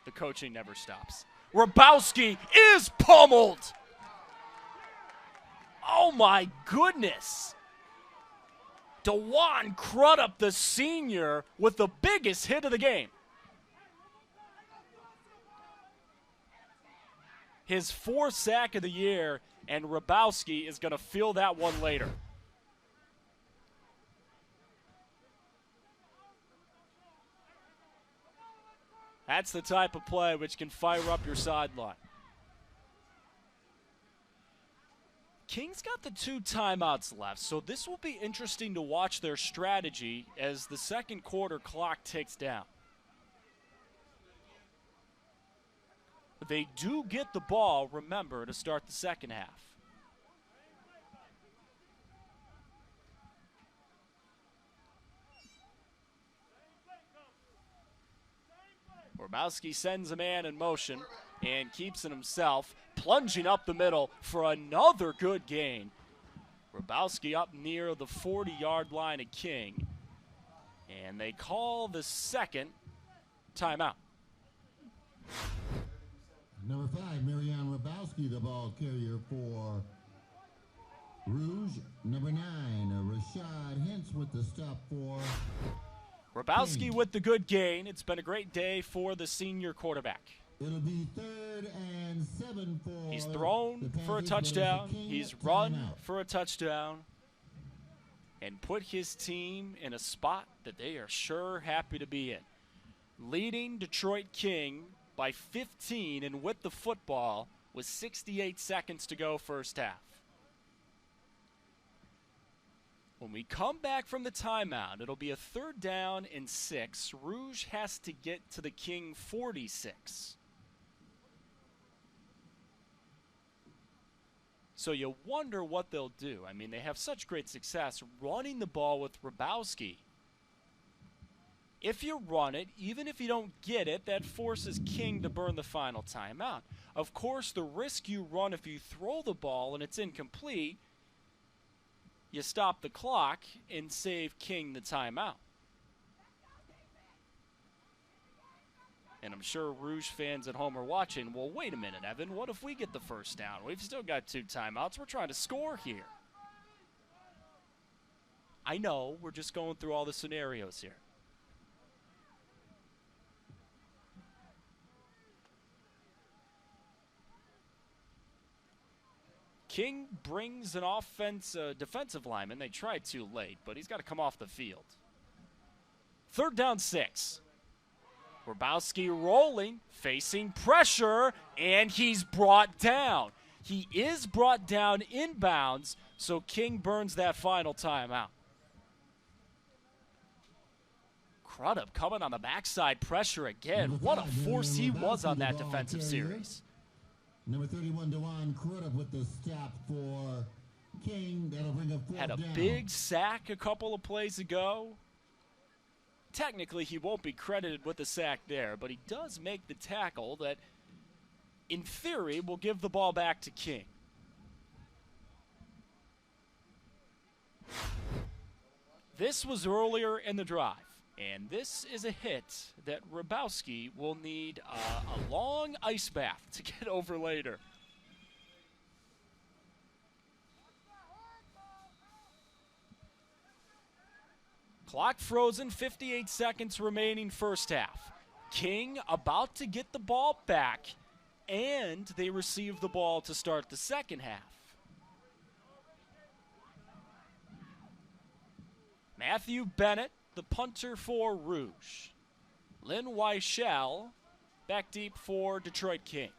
The coaching never stops. Hrabowski is pummeled. Oh, my goodness. DeJuan Crudup, the senior, with the biggest hit of the game. His fourth sack of the year, and Hrabowski is going to feel that one later. That's the type of play which can fire up your sideline. King's got the 2 timeouts left, so this will be interesting to watch their strategy as the second quarter clock ticks down. They do get the ball, remember, to start the second half. Hrabowski sends a man in motion and keeps it himself, plunging up the middle for another good gain. Hrabowski up near the 40-yard line of King. And they call the second timeout. Number 5, Marianne Hrabowski, the ball carrier for Rouge. Number 9, Rashad Hintz with the stop for Hrabowski with the good gain. It's been a great day for the senior quarterback. It'll be 3rd and 7 for He's thrown for a touchdown. He's run for a touchdown. And put his team in a spot that they are sure happy to be in. Leading Detroit King by 15 and with the football with 68 seconds to go first half. When we come back from the timeout, it'll be a 3rd down and 6. Rouge has to get to the King 46. So you wonder what they'll do. I mean, they have such great success running the ball with Hrabowski. If you run it, even if you don't get it, that forces King to burn the final timeout. Of course, the risk you run if you throw the ball and it's incomplete, you stop the clock and save King the timeout. And I'm sure Rouge fans at home are watching. Well, wait a minute, Evan. What if we get the first down? We've still got 2 timeouts. We're trying to score here. I know. We're just going through all the scenarios here. King brings an defensive lineman. They tried too late, but he's got to come off the field. 3rd down 6. Hrabowski rolling, facing pressure, and he's brought down. He is brought down inbounds, so King burns that final timeout. Crudup coming on the backside pressure again. What a force he was on that defensive series. Number 31, DeJuan Crudup with the stop for King. That'll bring up 4th down. Had a big sack a couple of plays ago. Technically, he won't be credited with the sack there, but he does make the tackle that, in theory, will give the ball back to King. This was earlier in the drive. And this is a hit that Hrabowski will need a long ice bath to get over later. Clock frozen, 58 seconds remaining first half. King about to get the ball back, and they receive the ball to start the second half. Matthew Bennett, the punter for Rouge. Lynn Weichel back deep for Detroit King.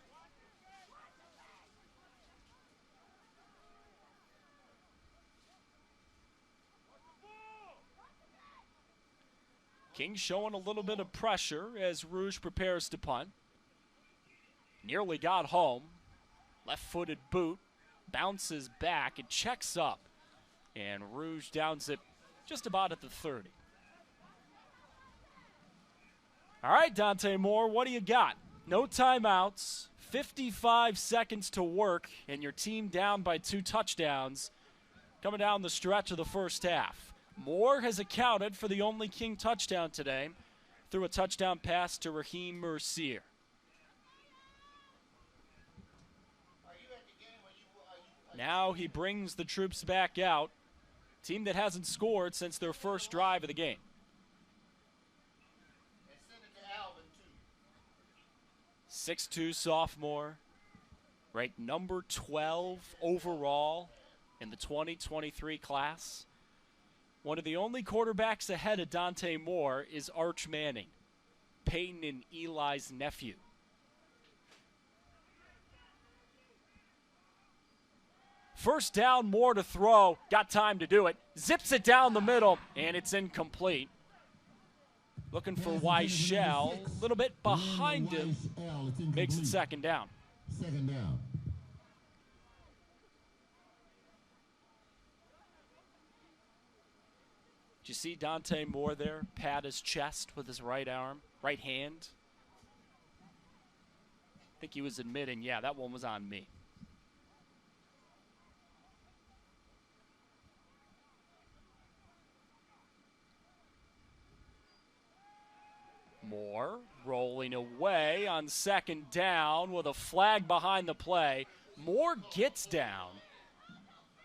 King showing a little bit of pressure as Rouge prepares to punt. Nearly got home. Left-footed boot. Bounces back. It checks up. And Rouge downs it just about at the 30. All right, Dante Moore, what do you got? No timeouts. 55 seconds to work. And your team down by 2 touchdowns. Coming down the stretch of the first half. Moore has accounted for the only King touchdown today through a touchdown pass to Raheem Mercier. Now he brings the troops back out. Team that hasn't scored since their first drive of the game. 6'2" sophomore, ranked number 12 overall in the 2023 class. One of the only quarterbacks ahead of Dante Moore is Arch Manning, Peyton and Eli's nephew. First down, Moore to throw. Got time to do it. Zips it down the middle, and it's incomplete. Looking for Weichel, a little bit behind him. Makes it second down. Second down. Did you see Dante Moore there pat his chest with his right arm, right hand? I think he was admitting, yeah, that one was on me. Moore rolling away on second down with a flag behind the play. Moore gets down,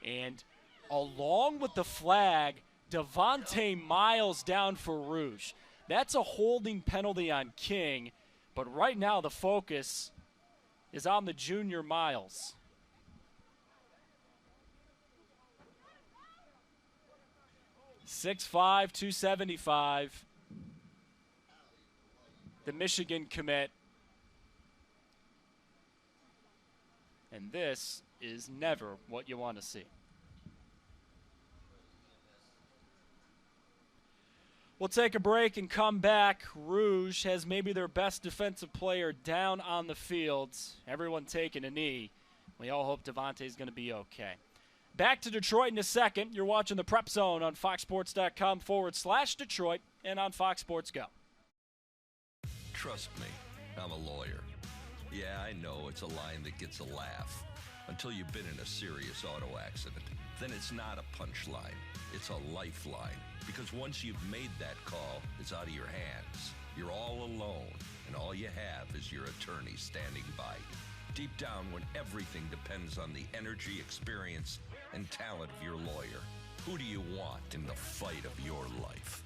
and along with the flag, Devontae Miles down for Rouge. That's a holding penalty on King, but right now the focus is on the junior Miles. .6'5", 275. The Michigan commit. And this is never what you want to see. We'll take a break and come back. Rouge has maybe their best defensive player down on the field. Everyone taking a knee. We all hope Devontae's going to be okay. Back to Detroit in a second. You're watching the Prep Zone on foxsports.com/Detroit and on Fox Sports Go. Trust me, I'm a lawyer. Yeah, I know it's a line that gets a laugh until you've been in a serious auto accident. Then it's not a punchline, it's a lifeline. Because once you've made that call, it's out of your hands. You're all alone, and all you have is your attorney standing by you. Deep down, when everything depends on the energy, experience, and talent of your lawyer, who do you want in the fight of your life?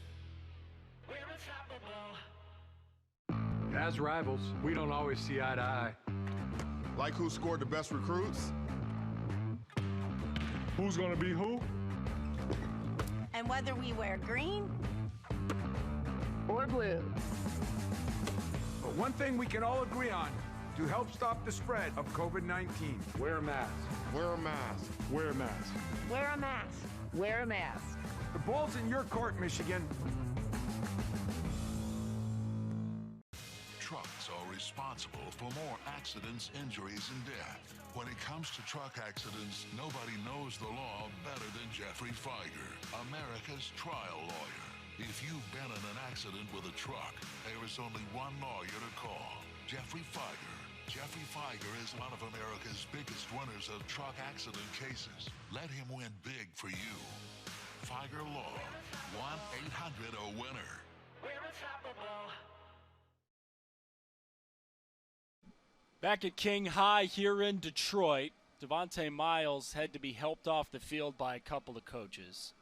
As rivals, we don't always see eye to eye. Like who scored the best recruits? Who's gonna be who? And whether we wear green or blue. But one thing we can all agree on to help stop the spread of COVID-19. Wear a mask. Wear a mask. Wear a mask. wear a mask. Wear a mask. The ball's in your court, Michigan. Trucks are responsible for more accidents, injuries, and death. When it comes to truck accidents, nobody knows the law better than Jeffrey Feiger, America's trial lawyer. If you've been in an accident with a truck, there is only one lawyer to call, Jeffrey Feiger. Jeffrey Feiger is one of America's biggest winners of truck accident cases. Let him win big for you. Feiger Law, 1-800-A-WINNER. Back at King High here in Detroit, Devontae Miles had to be helped off the field by a couple of coaches.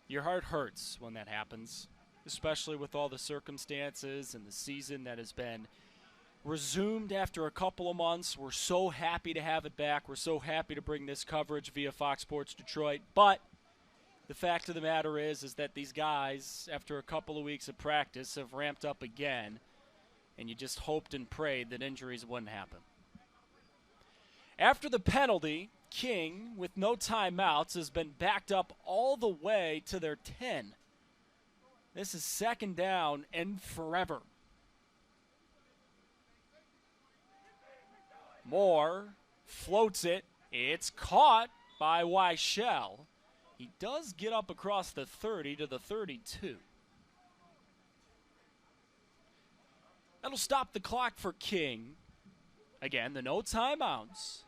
Your heart hurts when that happens, especially with all the circumstances and the season that has been resumed after a couple of months. We're so happy to have it back. We're so happy to bring this coverage via Fox Sports Detroit. But the fact of the matter is that these guys, after a couple of weeks of practice, have ramped up again, and you just hoped and prayed that injuries wouldn't happen. After the penalty, King, with no timeouts, has been backed up all the way to their 10. This is second down and forever. Moore floats it. It's caught by Weichel. He does get up across the 30 to the 32. That'll stop the clock for King. Again, the no timeouts.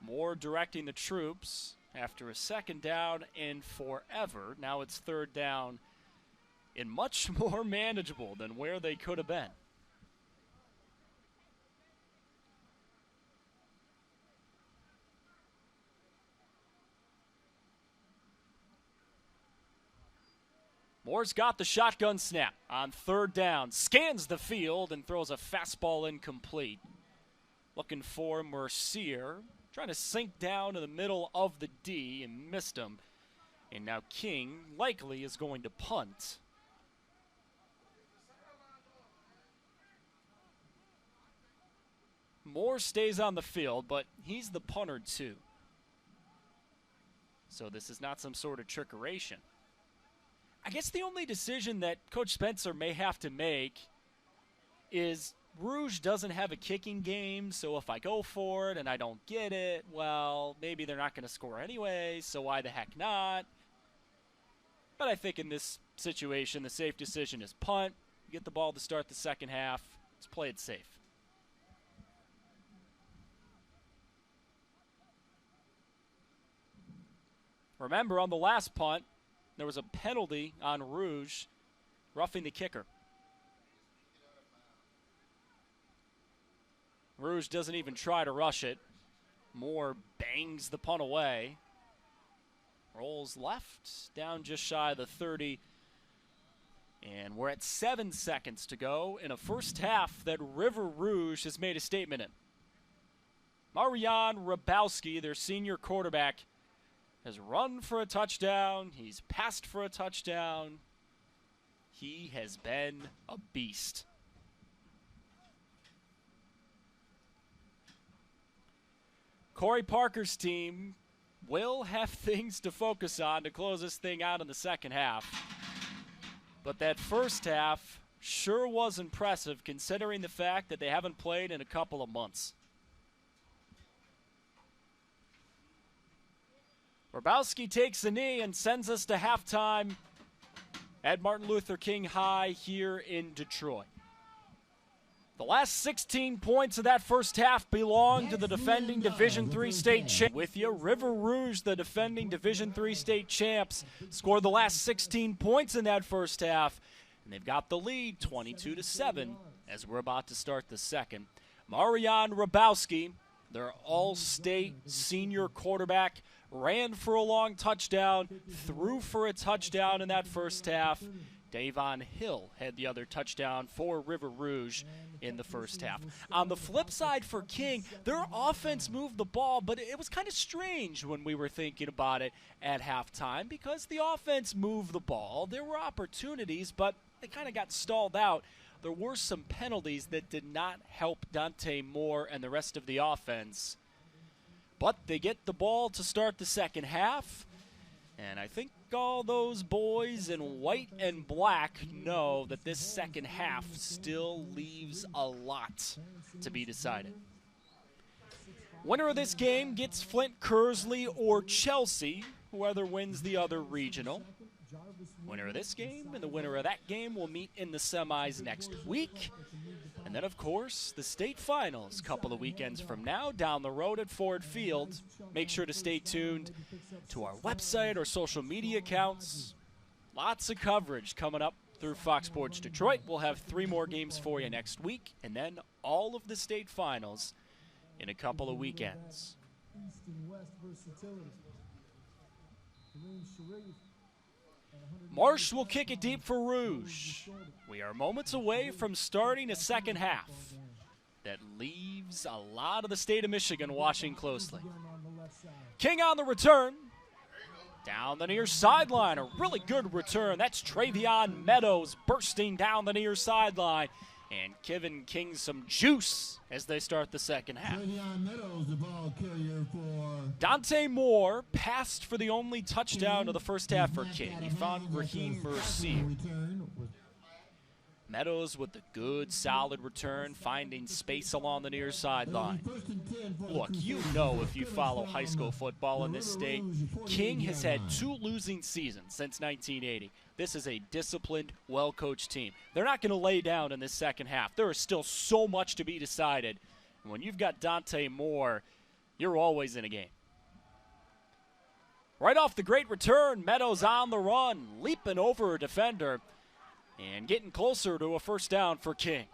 Moore directing the troops after a second down in forever. Now it's third down and much more manageable than where they could have been. Moore's got the shotgun snap on third down, scans the field and throws a fastball incomplete. Looking for Mercier, trying to sink down to the middle of the D and missed him. And now King likely is going to punt. Moore stays on the field, but he's the punter too. So this is not some sort of trickeration. I guess the only decision that Coach Spencer may have to make is Rouge doesn't have a kicking game, so if I go for it and I don't get it, well, maybe they're not going to score anyway, so why the heck not? But I think in this situation, the safe decision is punt, get the ball to start the second half, let's play it safe. Remember, on the last punt, there was a penalty on Rouge, roughing the kicker. Rouge doesn't even try to rush it. Moore bangs the punt away. Rolls left, down just shy of the 30. And we're at 7 seconds to go in a first half that River Rouge has made a statement in. Marian Rabowski, their senior quarterback, has run for a touchdown. He's passed for a touchdown. He has been a beast. Corey Parker's team will have things to focus on to close this thing out in the second half. But that first half sure was impressive considering the fact that they haven't played in a couple of months. Rabowski takes the knee and sends us to halftime at Martin Luther King High here in Detroit. The last 16 points of that first half belong to the defending Division III state champs. With you, River Rouge, the defending Division III state champs, scored the last 16 points in that first half, and they've got the lead 22-7 as we're about to start the second. Marian Rabowski, their all-state senior quarterback, ran for a long touchdown, threw for a touchdown in that first half. Davon Hill had the other touchdown for River Rouge in the first half. On the flip side for King, their offense moved the ball, but it was kind of strange when we were thinking about it at halftime because the offense moved the ball. There were opportunities, but they kind of got stalled out. There were some penalties that did not help Dante Moore and the rest of the offense. But they get the ball to start the second half, and I think all those boys in white and black know that this second half still leaves a lot to be decided. Winner of this game gets Flint Kearsley or Chelsea, whoever wins the other regional. Winner of this game and the winner of that game will meet in the semis next week. And then, of course, the state finals a couple of weekends from now down the road at Ford Field. Make sure to stay tuned to our website or social media accounts. Lots of coverage coming up through Fox Sports Detroit. We'll have 3 more games for you next week, and then all of the state finals in a couple of weekends. Marsh will kick it deep for Rouge. We are moments away from starting a second half that leaves a lot of the state of Michigan watching closely. King on the return. Down the near sideline, a really good return. That's Travion Meadows bursting down the near sideline and giving King some juice as they start the second half. Meadows, the ball carrier for Dante Moore passed for the only touchdown of the first half for King. He found Raheem Mercier. Meadows with the good, solid return, finding space along the near sideline. Look, you know if you follow high school football in this state, King has had 2 losing seasons since 1980. This is a disciplined, well-coached team. They're not going to lay down in this second half. There is still so much to be decided. And when you've got Dante Moore, you're always in a game. Right off the great return, Meadows on the run, leaping over a defender and getting closer to a first down for King.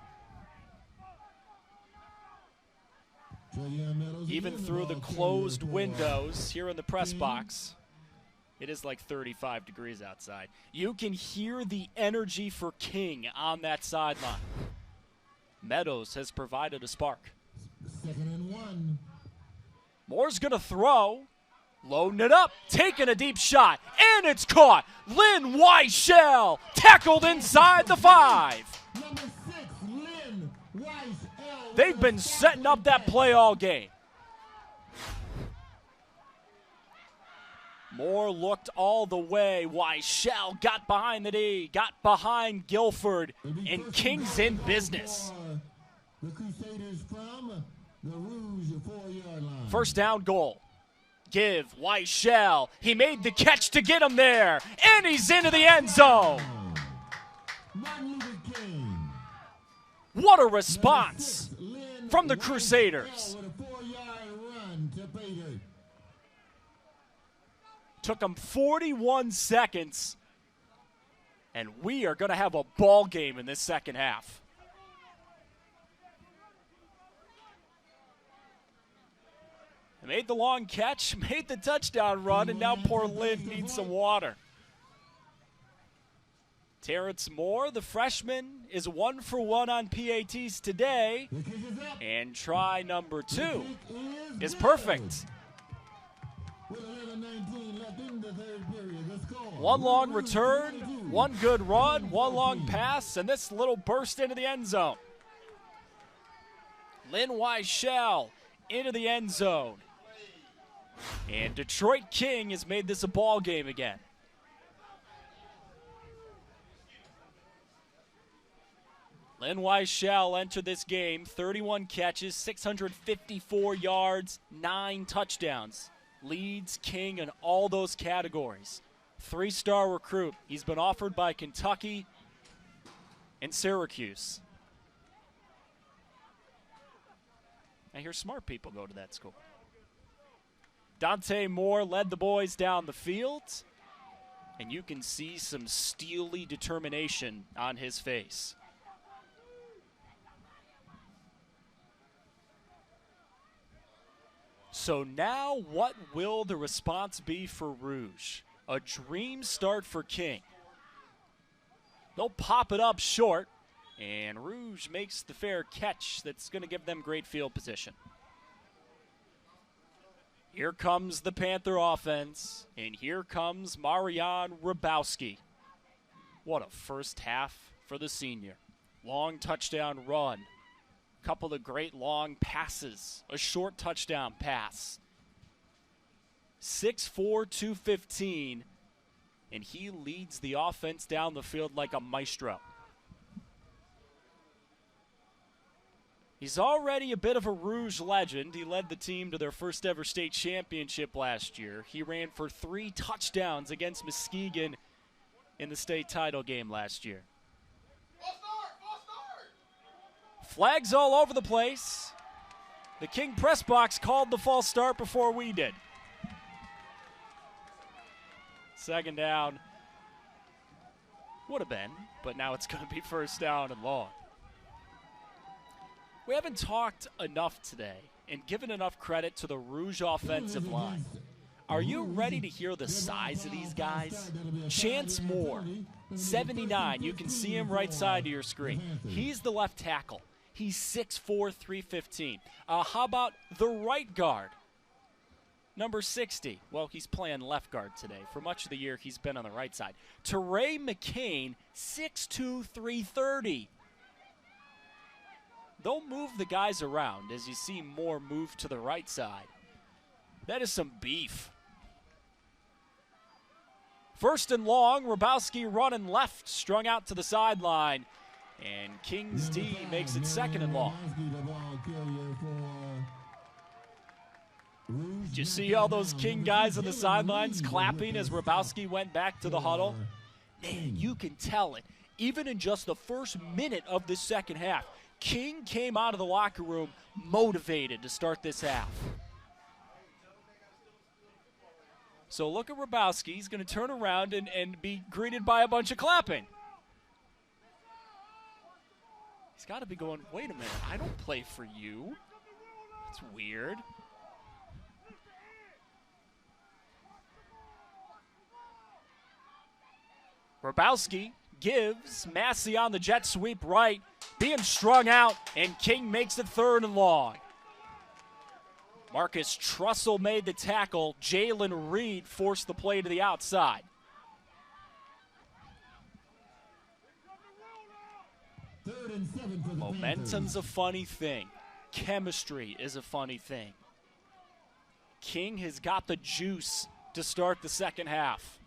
Even through the closed windows here in the press box, it is like 35 degrees outside. You can hear the energy for King on that sideline. Meadows has provided a spark. 2nd and 1. Moore's going to throw. Loading it up, taking a deep shot, and it's caught. Lynn Weichel tackled inside the 5. Number 6, Lynn Weichel. They've been setting up that play all game. Moore looked all the way. Weichel got behind the D, got behind Guilford, and King's in business. The Crusaders from the Rouge 4-yard line. First down goal. Give Weichel. He made the catch to get him there, and he's into the end zone. Martin Luther King. What a response from the Crusaders. With a 4-yard run to Bader. Took him 41 seconds, and we are going to have a ball game in this second half. Made the long catch, made the touchdown run, and now poor Lynn needs some water. Terrence Moore, the freshman, is 1 for 1 on PATs today. And try number 2 is perfect. 1 long return, 1 good run, 1 long pass, and this little burst into the end zone. Lynn Weichel into the end zone. And Detroit King has made this a ball game again. Lynn Weichel entered this game, 31 catches, 654 yards, 9 touchdowns. Leads King in all those categories. 3-star recruit. He's been offered by Kentucky and Syracuse. I hear smart people go to that school. Dante Moore led the boys down the field, and you can see some steely determination on his face. So now what will the response be for Rouge? A dream start for King. They'll pop it up short, and Rouge makes the fair catch that's going to give them great field position. Here comes the Panther offense, and here comes Marian Rabowski. What a first half for the senior. Long touchdown run. Couple of great long passes. A short touchdown pass. 6'4", 215, and he leads the offense down the field like a maestro. He's already a bit of a Rouge legend. He led the team to their first ever state championship last year. He ran for 3 touchdowns against Muskegon in the state title game last year. Flags all over the place. The King press box called the false start before we did. Second down. Would have been, but now it's going to be first down and long. We haven't talked enough today and given enough credit to the Rouge offensive line. Are you ready to hear the size of these guys? Chance Moore, 79. You can see him right side of your screen. He's the left tackle. He's 6'4", 315. How about the right guard? Number 60. Well, he's playing left guard today. For much of the year, he's been on the right side. Teray McCain, 6'2", 330. They'll move the guys around as you see Moore move to the right side. That is some beef. First and long, Hrabowski running left, strung out to the sideline. And King's D makes it second and long. Did you see all those King guys on the sidelines clapping as Hrabowski went back to the huddle? Man, you can tell it. Even in just the first minute of this second half, King came out of the locker room motivated to start this half. So look at Hrabowski. He's going to turn around and be greeted by a bunch of clapping. He's got to be going, wait a minute, I don't play for you. That's weird. Hrabowski gives Massey on the jet sweep right, being strung out, and King makes it third and long. Marcus Trusell made the tackle. Jalen Reed forced the play to the outside. Momentum's a funny thing. Chemistry is a funny thing. King has got the juice to start the second half.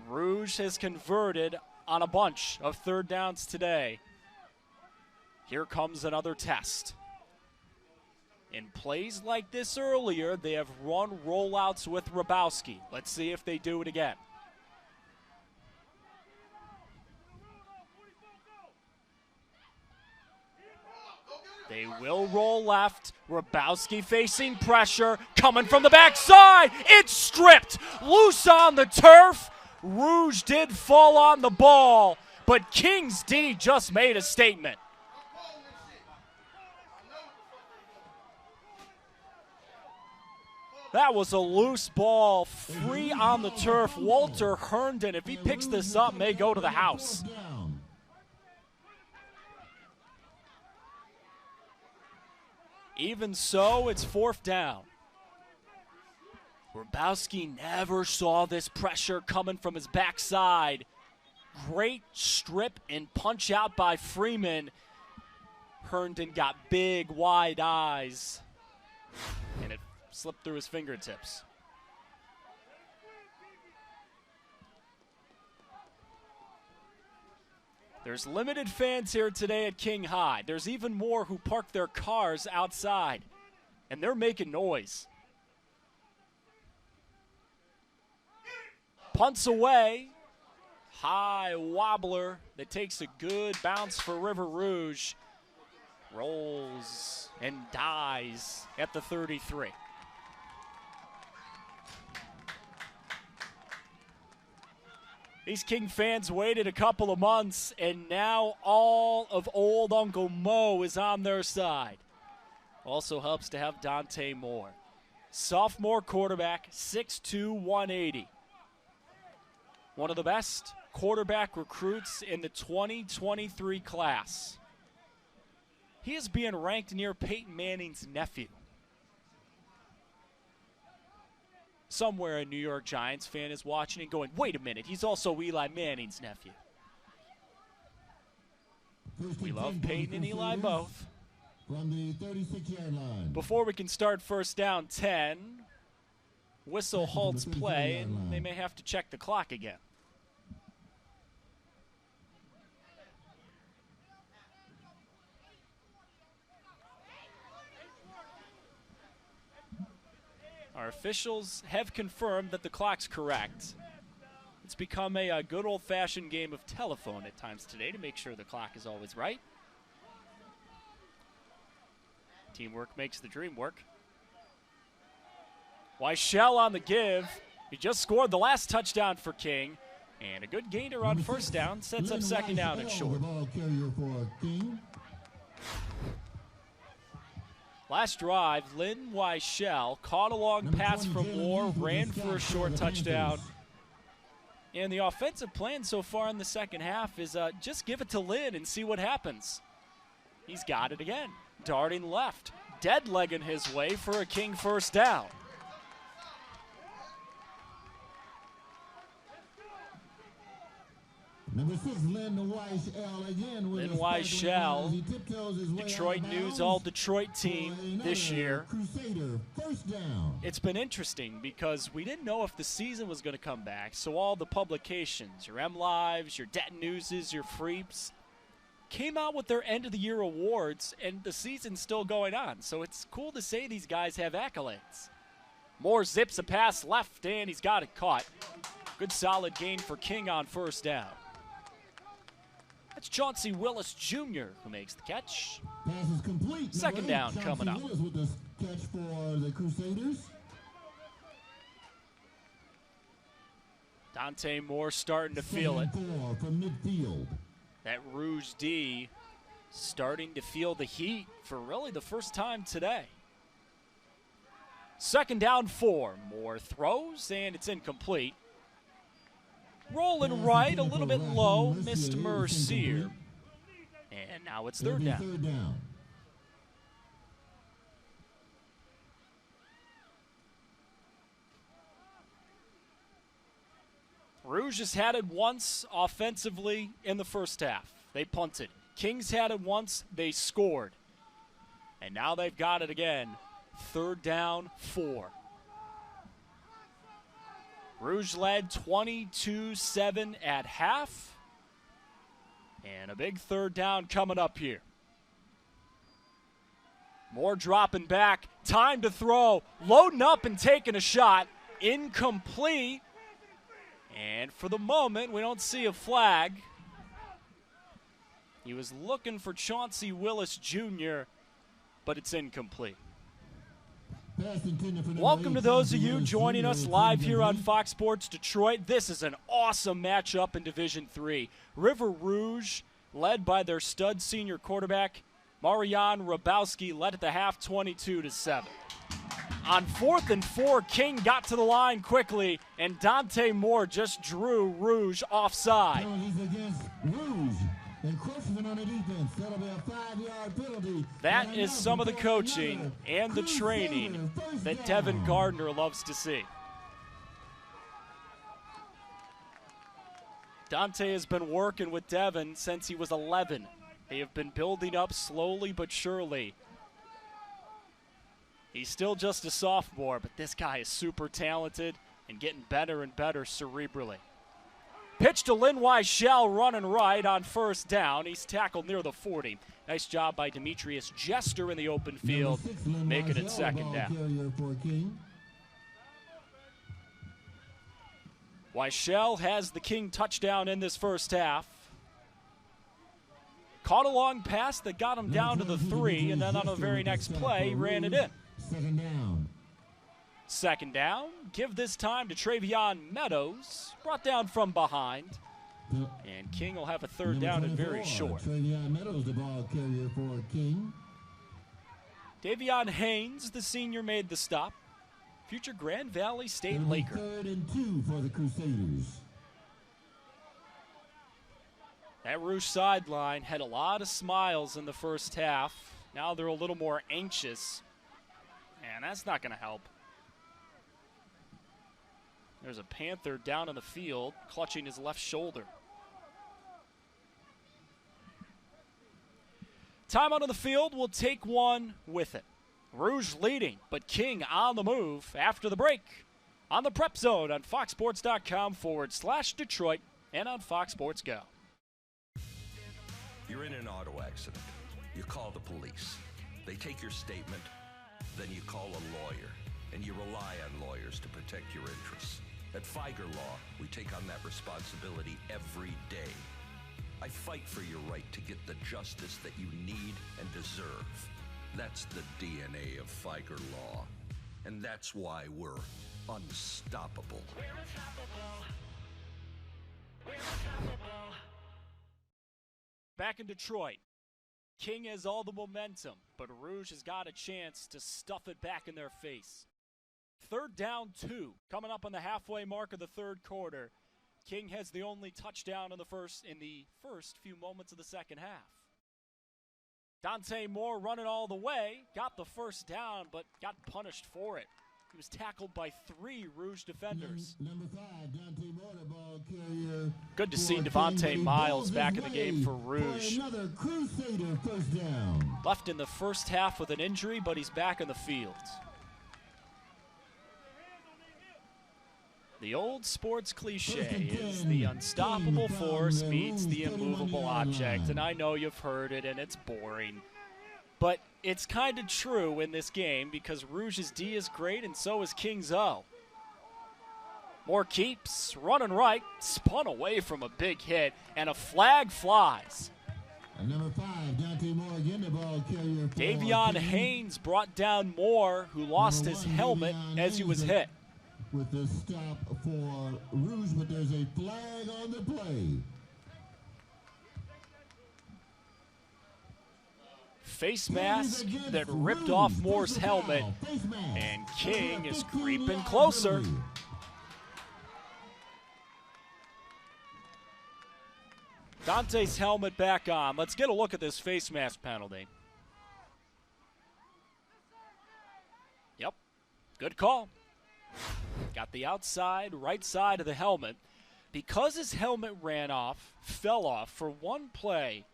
Rouge has converted on a bunch of third downs today. Here comes another test. In plays like this earlier, they have run rollouts with Hrabowski. Let's see if they do it again. They will roll left. Hrabowski facing pressure. Coming from the backside. It's stripped. Loose on the turf. Rouge did fall on the ball, but King's D just made a statement. That was a loose ball, free on the turf. Walter Herndon, if he picks this up, may go to the house. Even so, it's fourth down. Hrabowski never saw this pressure coming from his backside. Great strip and punch out by Freeman. Herndon got big, wide eyes, and it slipped through his fingertips. There's limited fans here today at King High. There's even more who park their cars outside, and they're making noise. Punts away. High wobbler that takes a good bounce for River Rouge. Rolls and dies at the 33. These King fans waited a couple of months, and now all of old Uncle Mo is on their side. Also helps to have Dante Moore. Sophomore quarterback, 6'2", 180. One of the best quarterback recruits in the 2023 class. He is being ranked near Peyton Manning's nephew. Somewhere a New York Giants fan is watching and going, wait a minute, he's also Eli Manning's nephew. We love Peyton and Eli both. From the 36-yard line. Before we can start first down 10, whistle halts play, and they may have to check the clock again. Our officials have confirmed that the clock's correct. It's become a good old-fashioned game of telephone at times today to make sure the clock is always right. Teamwork makes the dream work. Weichel on the give. He just scored the last touchdown for King. And a good gainer on first down sets up second down and short. Last drive, Lynn Weichel caught a long pass from Moore, ran for a short touchdown. And the offensive plan so far in the second half is just give it to Lynn and see what happens. He's got it again. Darting left, dead-legging his way for a King first down. Number 6, Lynn Weichel again. Lynn Weichel, Detroit News All-Detroit team this year. Crusader, first down. It's been interesting because we didn't know if the season was going to come back, so all the publications, your M-Lives, your Det Newses, your Freeps, came out with their end-of-the-year awards, and the season's still going on. So it's cool to say these guys have accolades. Moore zips a pass left, and he's got it caught. Good solid gain for King on first down. That's Chauncey Willis Jr. who makes the catch. Pass is complete. Second down Chauncey coming up. Willis with the catch for the Crusaders. Dante Moore starting to feel it. 4 from midfield. That Rouge D starting to feel the heat for really the first time today. Second down 4. Moore throws, and it's incomplete. Rolling right, a little bit low, missed Mercier. And now it's third down. Rouge has had it once offensively in the first half. They punted. Kings had it once, they scored. And now they've got it again. Third down 4. Rouge led 22-7 at half. And a big third down coming up here. Moore dropping back. Time to throw. Loading up and taking a shot. Incomplete. And for the moment, we don't see a flag. He was looking for Chauncey Willis Jr., but it's incomplete. Welcome to those of you joining us live here on Fox Sports Detroit. This is an awesome matchup in Division III. River Rouge, led by their stud senior quarterback, Marian Rabowski, led at the half 22-7. On 4th and 4, King got to the line quickly, and Dante Moore just drew Rouge offside. Against Rouge. Encroachment on the defense. That'll be a 5-yard penalty. That is some of the coaching and the training that Devin Gardner loves to see. Dante has been working with Devin since he was 11. They have been building up slowly but surely. He's still just a sophomore, but this guy is super talented and getting better and better cerebrally. Pitch to Lynn Weichel running right on first down. He's tackled near the 40. Nice job by Demetrius Jester in the open field, making it second down. Weichel has the King touchdown in this first half. Caught a long pass that got him down to the 3, and then on the very next play, ran it in. Second down. Second down. Give this time to Travion Meadows. Brought down from behind. And King will have a third down and very short. Travion Meadows, the ball carrier for King. Davion Haynes, the senior, made the stop. Future Grand Valley State Laker. 3rd and 2 for the Crusaders. That Rouge sideline had a lot of smiles in the first half. Now they're a little more anxious. And that's not going to help. There's a Panther down in the field, clutching his left shoulder. Timeout on the field, will take one with it. Rouge leading, but King on the move after the break. On the Prep Zone on foxsports.com/Detroit and on Fox Sports Go. You're in an auto accident. You call the police. They take your statement. Then you call a lawyer. and you rely on lawyers to protect your interests. At Feiger Law, we take on that responsibility every day. I fight for your right to get the justice that you need and deserve. That's the DNA of Feiger Law. And that's why we're unstoppable. We're unstoppable. We're unstoppable. Back in Detroit, King has all the momentum, but Rouge has got a chance to stuff it back in their face. 3rd down 2, coming up on the halfway mark of the third quarter. King has the only touchdown in the first few moments of the second half. Dante Moore running all the way, got the first down, but got punished for it. He was tackled by 3 Rouge defenders. Number 5, Dante Moore, the ball carrier. Good to see Devontae Miles back in the game for Rouge. Another Crusader first down. Left in the first half with an injury, but he's back in the field. The old sports cliche is the unstoppable force meets the immovable object, and I know you've heard it and it's boring. But it's kind of true in this game because Rouge's D is great and so is King's O. Moore keeps running right, spun away from a big hit, and a flag flies. And number 5, Dante Moore again, the ball carrier. Davion Haynes brought down Moore, who lost his helmet as he was hit. With the stop for Rouge, but there's a flag on the play. Face mask that ripped off Moore's helmet, and King is creeping closer. Dante's helmet back on. Let's get a look at this face mask penalty. Yep, good call. Got the outside, right side of the helmet. Because his helmet fell off for one play,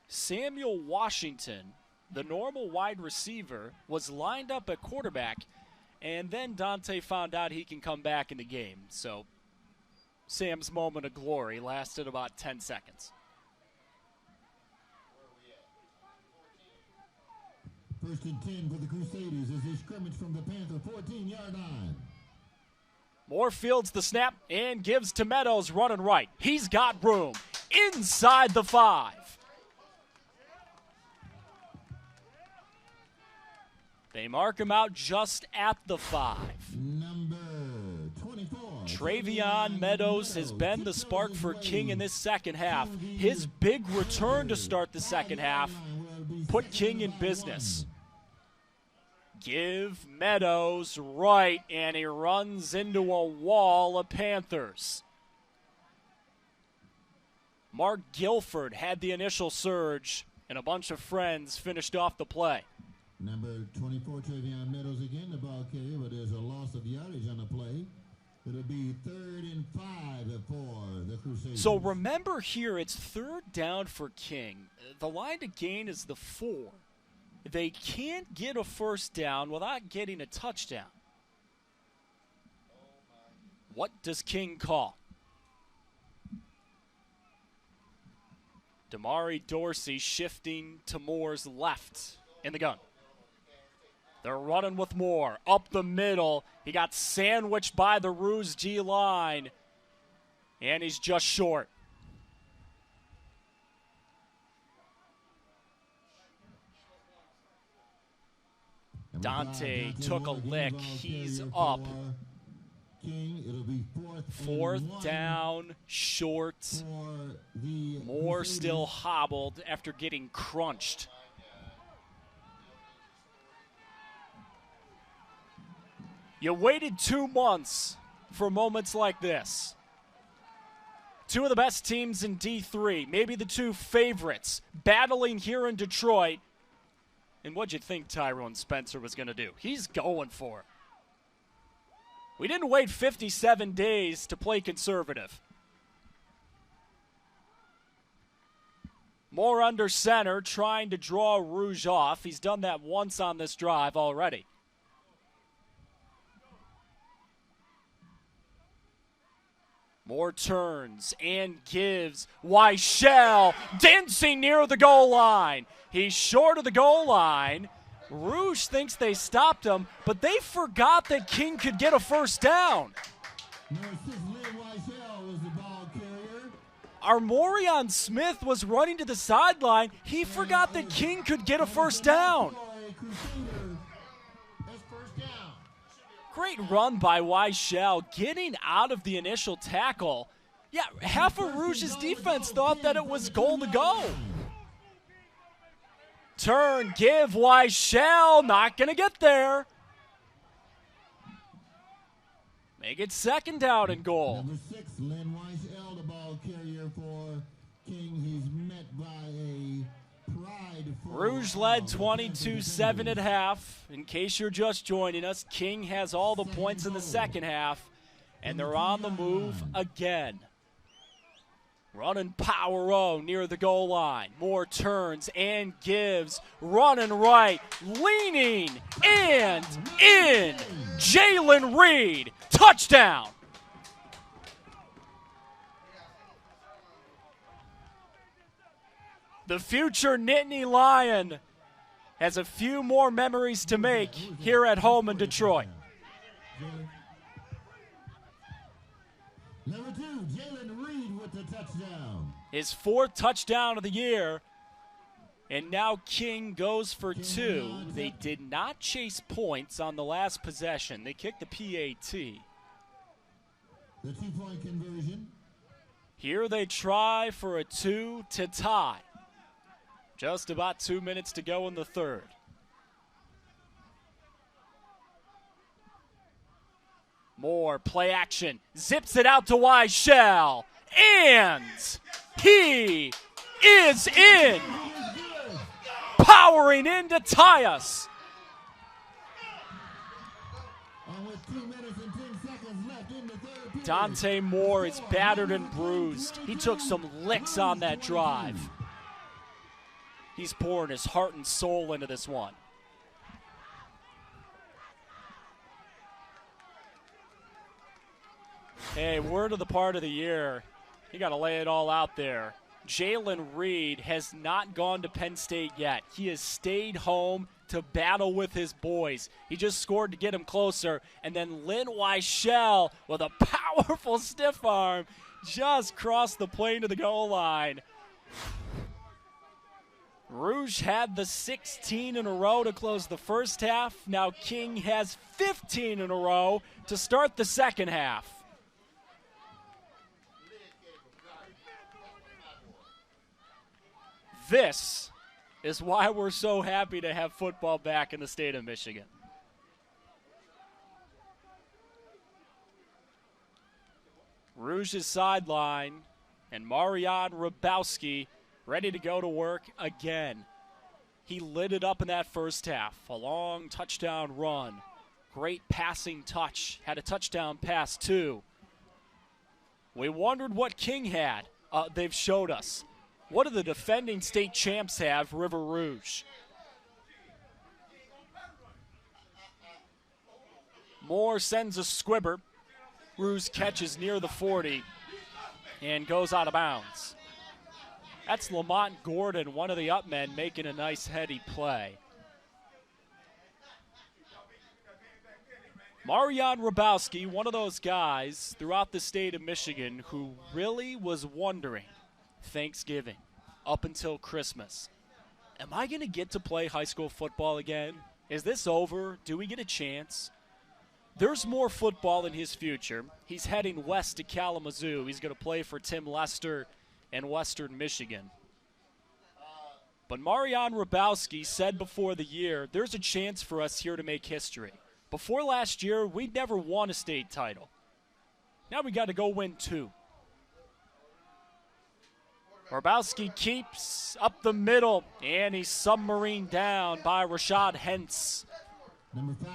Samuel Washington, the normal wide receiver, was lined up at quarterback, and then Dante found out he can come back in the game. So Sam's moment of glory lasted about 10 seconds. First and 10 for the Crusaders as they scrimmage from the Panther 14-yard line. Moore fields the snap and gives to Meadows running right. He's got room inside the 5. They mark him out just at the 5. Number 24. Travion Meadows has been the spark for King in this second half. His big return to start the second half put King in business. Give Meadows right, and he runs into a wall of Panthers. Mark Guilford had the initial surge, and a bunch of friends finished off the play. Number 24, Travion Meadows again, the ball carrier, but there's a loss of yardage on the play. It'll be 3rd and 5 for the Crusaders. So remember here, it's 3rd down for King. The line to gain is the 4. They can't get a first down without getting a touchdown. What does King call? Damari Dorsey shifting to Moore's left in the gun. They're running with Moore up the middle. He got sandwiched by the Rouge D line, and he's just short. Dante took a lick. He's up. King, it'll be 4th down, short. Moore still hobbled after getting crunched. You waited 2 months for moments like this. 2 of the best teams in D3, maybe the 2 favorites, battling here in Detroit. And what'd you think Tyrone Spencer was going to do? He's going for it. We didn't wait 57 days to play conservative. Moore under center, trying to draw Rouge off. He's done that once on this drive already. Moore turns and gives. Weichel dancing near the goal line. He's short of the goal line. Rouge thinks they stopped him, but they forgot that King could get a first down. Number 6, Lynn Weichel was the ball carrier. Armorion Smith was running to the sideline. He forgot that King could get a first down. That's first down. Great run by Weichel, getting out of the initial tackle. Yeah, half of Rouge's defense thought that it was goal to go. Turn, give, Weichel, not going to get there. Make it second down and goal. Number 6, Lynn Weichel, the ball carrier for King. He's met by a prideful. Rouge led 22-7 at half. In case you're just joining us, King has all the points in the second half, and they're on the move again. Running power O near the goal line. More turns and gives. Running right. Leaning and in. Jalen Reed. Touchdown. The future Nittany Lion has a few more memories to make here at home in Detroit. Number 2, Jalen Reed with the touchdown. His 4th touchdown of the year. And now King goes for 2. They did not chase points on the last possession. They kicked the PAT. The 2-point conversion. Here they try for a 2 to tie. Just about 2 minutes to go in the third. More play action. Zips it out to Weichel. And he is in. Powering in to tie us. And with 2 minutes and 10 seconds left in the third period. Dante Moore is battered and bruised. He took some licks on that drive. He's pouring his heart and soul into this one. Hey, word of the part of the year. You got to lay it all out there. Jalen Reed has not gone to Penn State yet. He has stayed home to battle with his boys. He just scored to get him closer. And then Lynn Weichel with a powerful stiff arm just crossed the plane to the goal line. Rouge had the 16 in a row to close the first half. Now King has 15 in a row to start the second half. This is why we're so happy to have football back in the state of Michigan. Rouge's sideline and Marian Rabowski ready to go to work again. He lit it up in that first half. A long touchdown run. Great passing touch. Had a touchdown pass too. We wondered what King had. They've showed us. What do the defending state champs have, River Rouge? Moore sends a squibber. Rouge catches near the 40 and goes out of bounds. That's Lamont Gordon, one of the up men, making a nice heady play. Marian Rabowski, one of those guys throughout the state of Michigan who really was wondering Thanksgiving up until Christmas, am I going to get to play high school football again? Is this over? Do we get a chance? There's more football in his future. He's heading west to Kalamazoo. He's going to play for Tim Lester and Western Michigan. But Marian Rabowski said before the year, there's a chance for us here to make history. Before last year, we'd never won a state title. Now we got to go win 2. Rabowski keeps up the middle, and he's submarined down by Rashad Hentz. Number 5,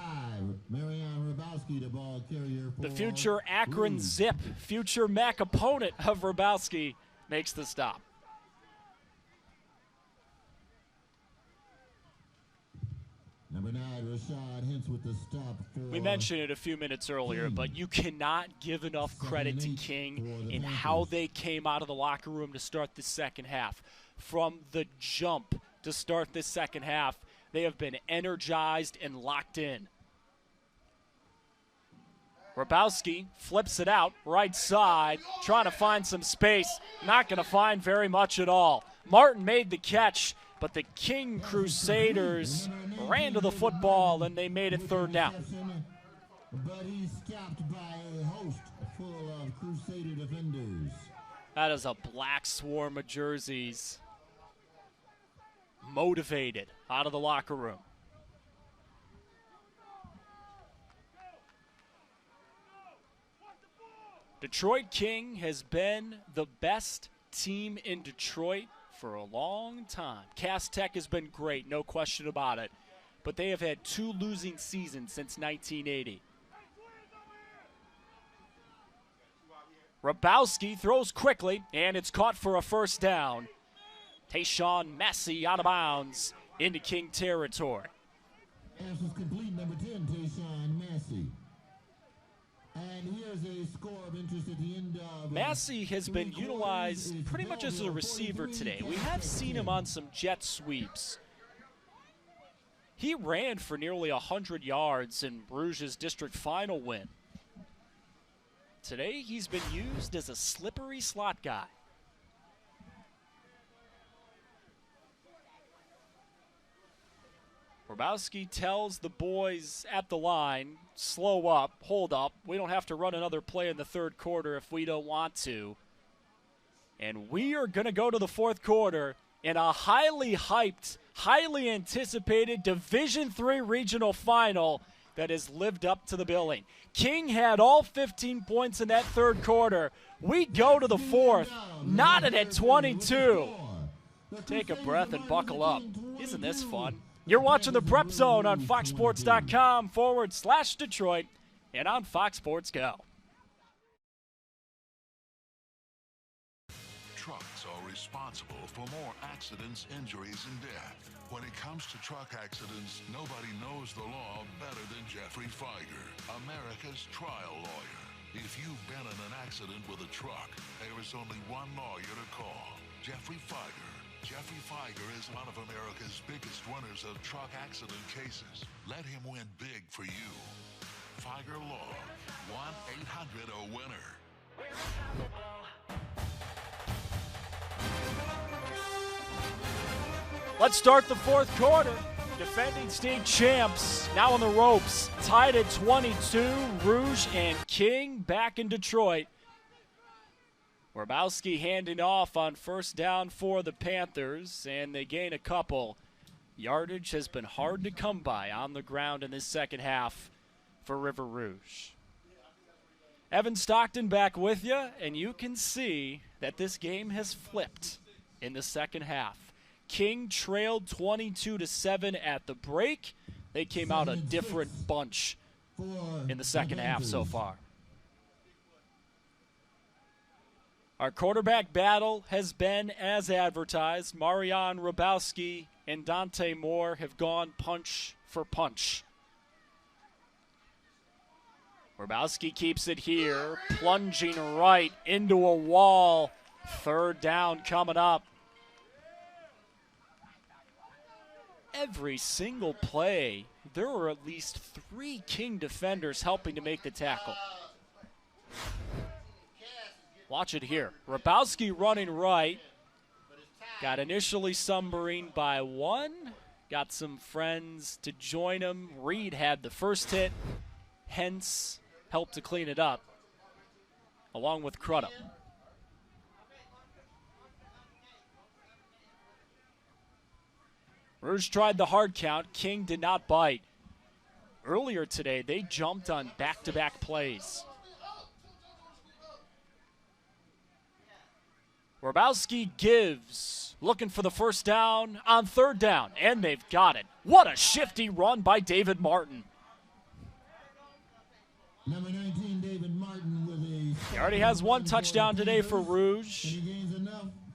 Marian Rabowski, the ball carrier for the future Akron Rouge. Zip, future MAC opponent of Rabowski, makes the stop. Number 9, Rashad Hentz with the stop for. We mentioned it a few minutes earlier, but you cannot give enough credit to King in how they came out of the locker room to start the second half. From the jump to start this second half, They have been energized and locked in. Hrabowski flips it out, right side, trying to find some space. Not going to find very much at all. Martin made the catch, but the King Crusaders ran to the football, and they made it 3rd down. But he's stopped by a host full of Crusader defenders. That is a black swarm of jerseys. Motivated out of the locker room. Detroit King has been the best team in Detroit for a long time. Cass Tech has been great, no question about it. But they have had 2 losing seasons since 1980. Hrabowski throws quickly, and it's caught for a 1st down. Tayshawn Massey out of bounds into King territory. Pass is complete, number 10, Tayshawn Massey. And here's a score of interest at the end of... Massey has been utilized pretty much as a receiver today. We have seen him on some jet sweeps. He ran for nearly 100 yards in Rouge's district final win. Today, he's been used as a slippery slot guy. Hrabowski tells the boys at the line, slow up, hold up. We don't have to run another play in the 3rd quarter if we don't want to. And we are going to go to the 4th quarter in a highly hyped, highly anticipated Division III regional final that has lived up to the billing. King had all 15 points in that 3rd quarter. We go to the 4th, knotted at 22. Take a breath and buckle up. Isn't this fun? You're watching the Prep Zone on foxsports.com/Detroit and on Fox Sports Go. Trucks are responsible for more accidents, injuries, and death. When it comes to truck accidents, nobody knows the law better than Jeffrey Feiger, America's trial lawyer. If you've been in an accident with a truck, there is only one lawyer to call, Jeffrey Feiger. Jeffrey Feiger is one of America's biggest winners of truck accident cases. Let him win big for you. Feiger Law, 1-800-A-WINNER. Let's start the 4th quarter. Defending state champs now on the ropes. Tied at 22, Rouge and King back in Detroit. Hrabowski handing off on 1st down for the Panthers, and they gain a couple. Yardage has been hard to come by on the ground in this 2nd half for River Rouge. Evan Stockton back with you, and you can see that this game has flipped in the 2nd half. King trailed 22-7 at the break. They came out a different bunch in the 2nd half so far. Our quarterback battle has been as advertised. Marion Hrabowski and Dante Moore have gone punch for punch. Hrabowski keeps it here, plunging right into a wall. 3rd down coming up. Every single play, there were at least 3 King defenders helping to make the tackle. Watch it here. Hrabowski running right. Got initially submarine by 1. Got some friends to join him. Reed had the first hit, hence helped to clean it up, along with Crudup. Rouge tried the hard count. King did not bite. Earlier today, they jumped on back-to-back plays. Hrabowski gives, looking for the 1st down on 3rd down, and they've got it. What a shifty run by David Martin. Number 19, David Martin with a... He already has 1 touchdown today for Rouge.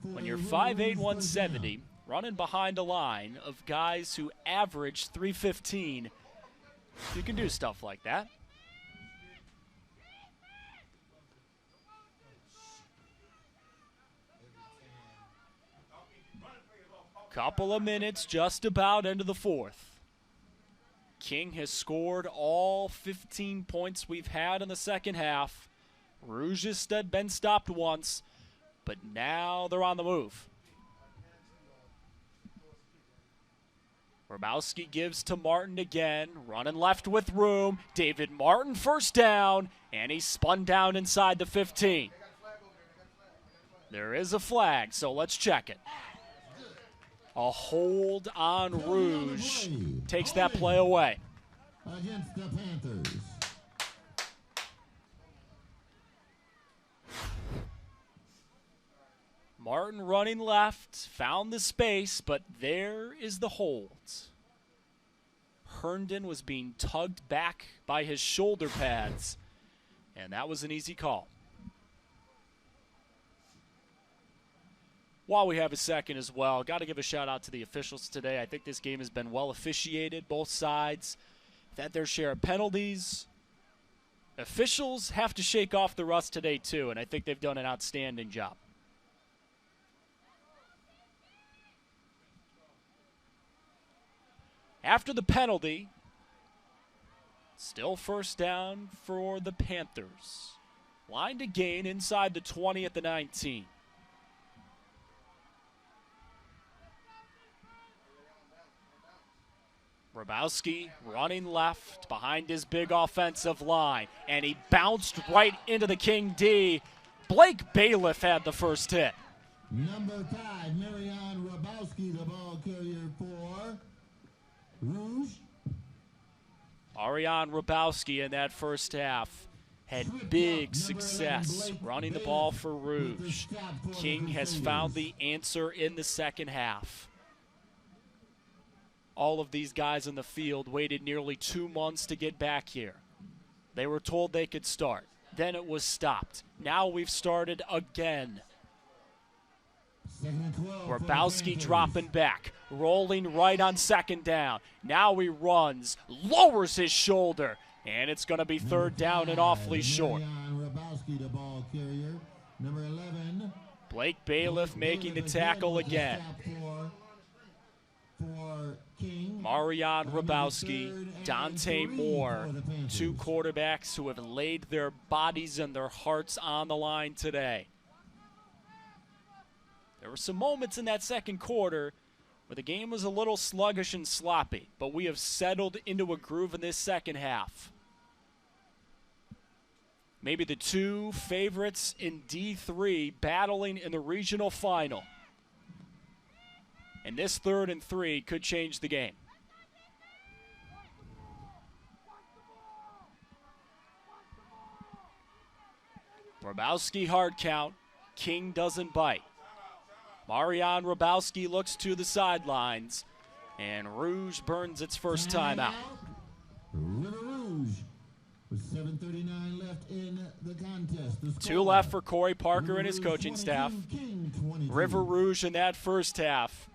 When you're 5'8", 170, running behind a line of guys who average 315, you can do stuff like that. Couple of minutes just about into the 4th. King has scored all 15 points we've had in the second half. Rouge has been stopped once, but now they're on the move. Hrabowski gives to Martin again, running left with room. David Martin first down, and he's spun down inside the 15. There is a flag, so let's check it. A hold on Rouge takes that play away. Against the Panthers. Martin running left, found the space, but there is the hold. Herndon was being tugged back by his shoulder pads, and that was an easy call. While we have a second as well, got to give a shout out to the officials today. I think this game has been well officiated. Both sides have had their share of penalties. Officials have to shake off the rust today too, and I think they've done an outstanding job. After the penalty, still first down for the Panthers. Line to gain inside the 20 at the 19. Hrabowski running left behind his big offensive line, and he bounced right into the King D. Blake Bailiff had the first hit. Number 5, Marion Hrabowski, the ball carrier for Rouge. Ariane Hrabowski in that first half had big success running the ball for Rouge. King has found the answer in the second half. All of these guys in the field waited nearly 2 months to get back here. They were told they could start. Then it was stopped. Now we've started again. Hrabowski dropping back, rolling right on second down. Now he runs, lowers his shoulder, and it's going to be third down and awfully short. Hrabowski, the ball carrier. Number 11. Blake Bailiff making the tackle again. Marion Hrabowski, Dante Moore, two quarterbacks who have laid their bodies and their hearts on the line today. There were some moments in that second quarter where the game was a little sluggish and sloppy, but we have settled into a groove in this second half. Maybe the two favorites in D3 battling in the regional final. And this 3rd and 3 could change the game. Hrabowski hard count. King doesn't bite. Marion Hrabowski looks to the sidelines, and Rouge burns its first timeout. River Rouge with 7:39 left in the contest. The 2 left for Corey Parker and his coaching staff. River Rouge in that first half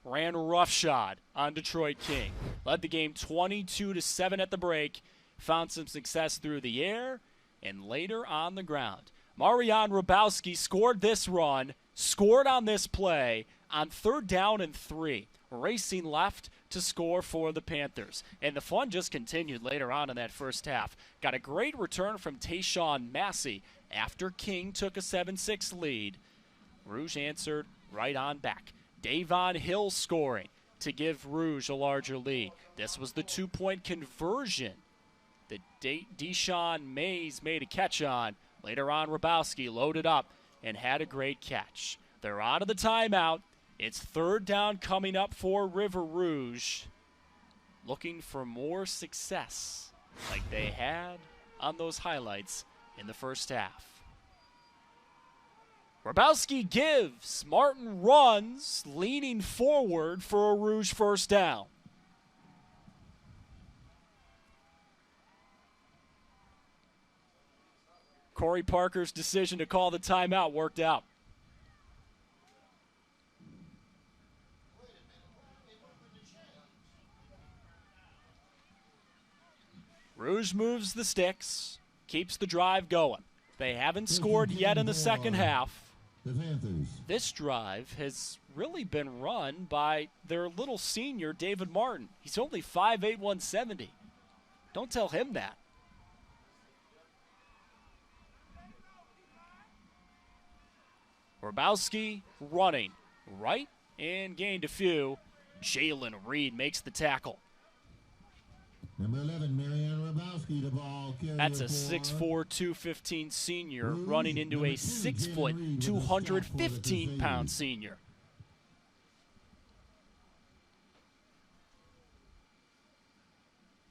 ran roughshod on Detroit King. Led the game 22-7 at the break. Found some success through the air and later on the ground. Marion Hrabowski scored this run, scored on this play on 3rd down and 3, racing left to score for the Panthers. And the fun just continued later on in that first half. Got a great return from Tayshawn Massey after King took a 7-6 lead. Rouge answered right on back. Davon Hill scoring to give Rouge a larger lead. This was the 2-point conversion that Deshaun Mays made a catch on. Later on, Hrabowski loaded up and had a great catch. They're out of the timeout. It's 3rd down coming up for River Rouge. Looking for more success like they had on those highlights in the first half. Hrabowski gives. Martin runs, leaning forward for a Rouge first down. Corey Parker's decision to call the timeout worked out. Rouge moves the sticks, keeps the drive going. They haven't scored yet in the second half. the Panthers. This drive has really been run by their little senior, David Martin. He's only 5'8", 170. Don't tell him that. Hrabowski running right and gained a few. Jalen Reed makes the tackle. Number 11, Marianne Hrabowski, the ball carrier. That's a 6'4", 215 senior running into a 6 foot, 215-pound senior.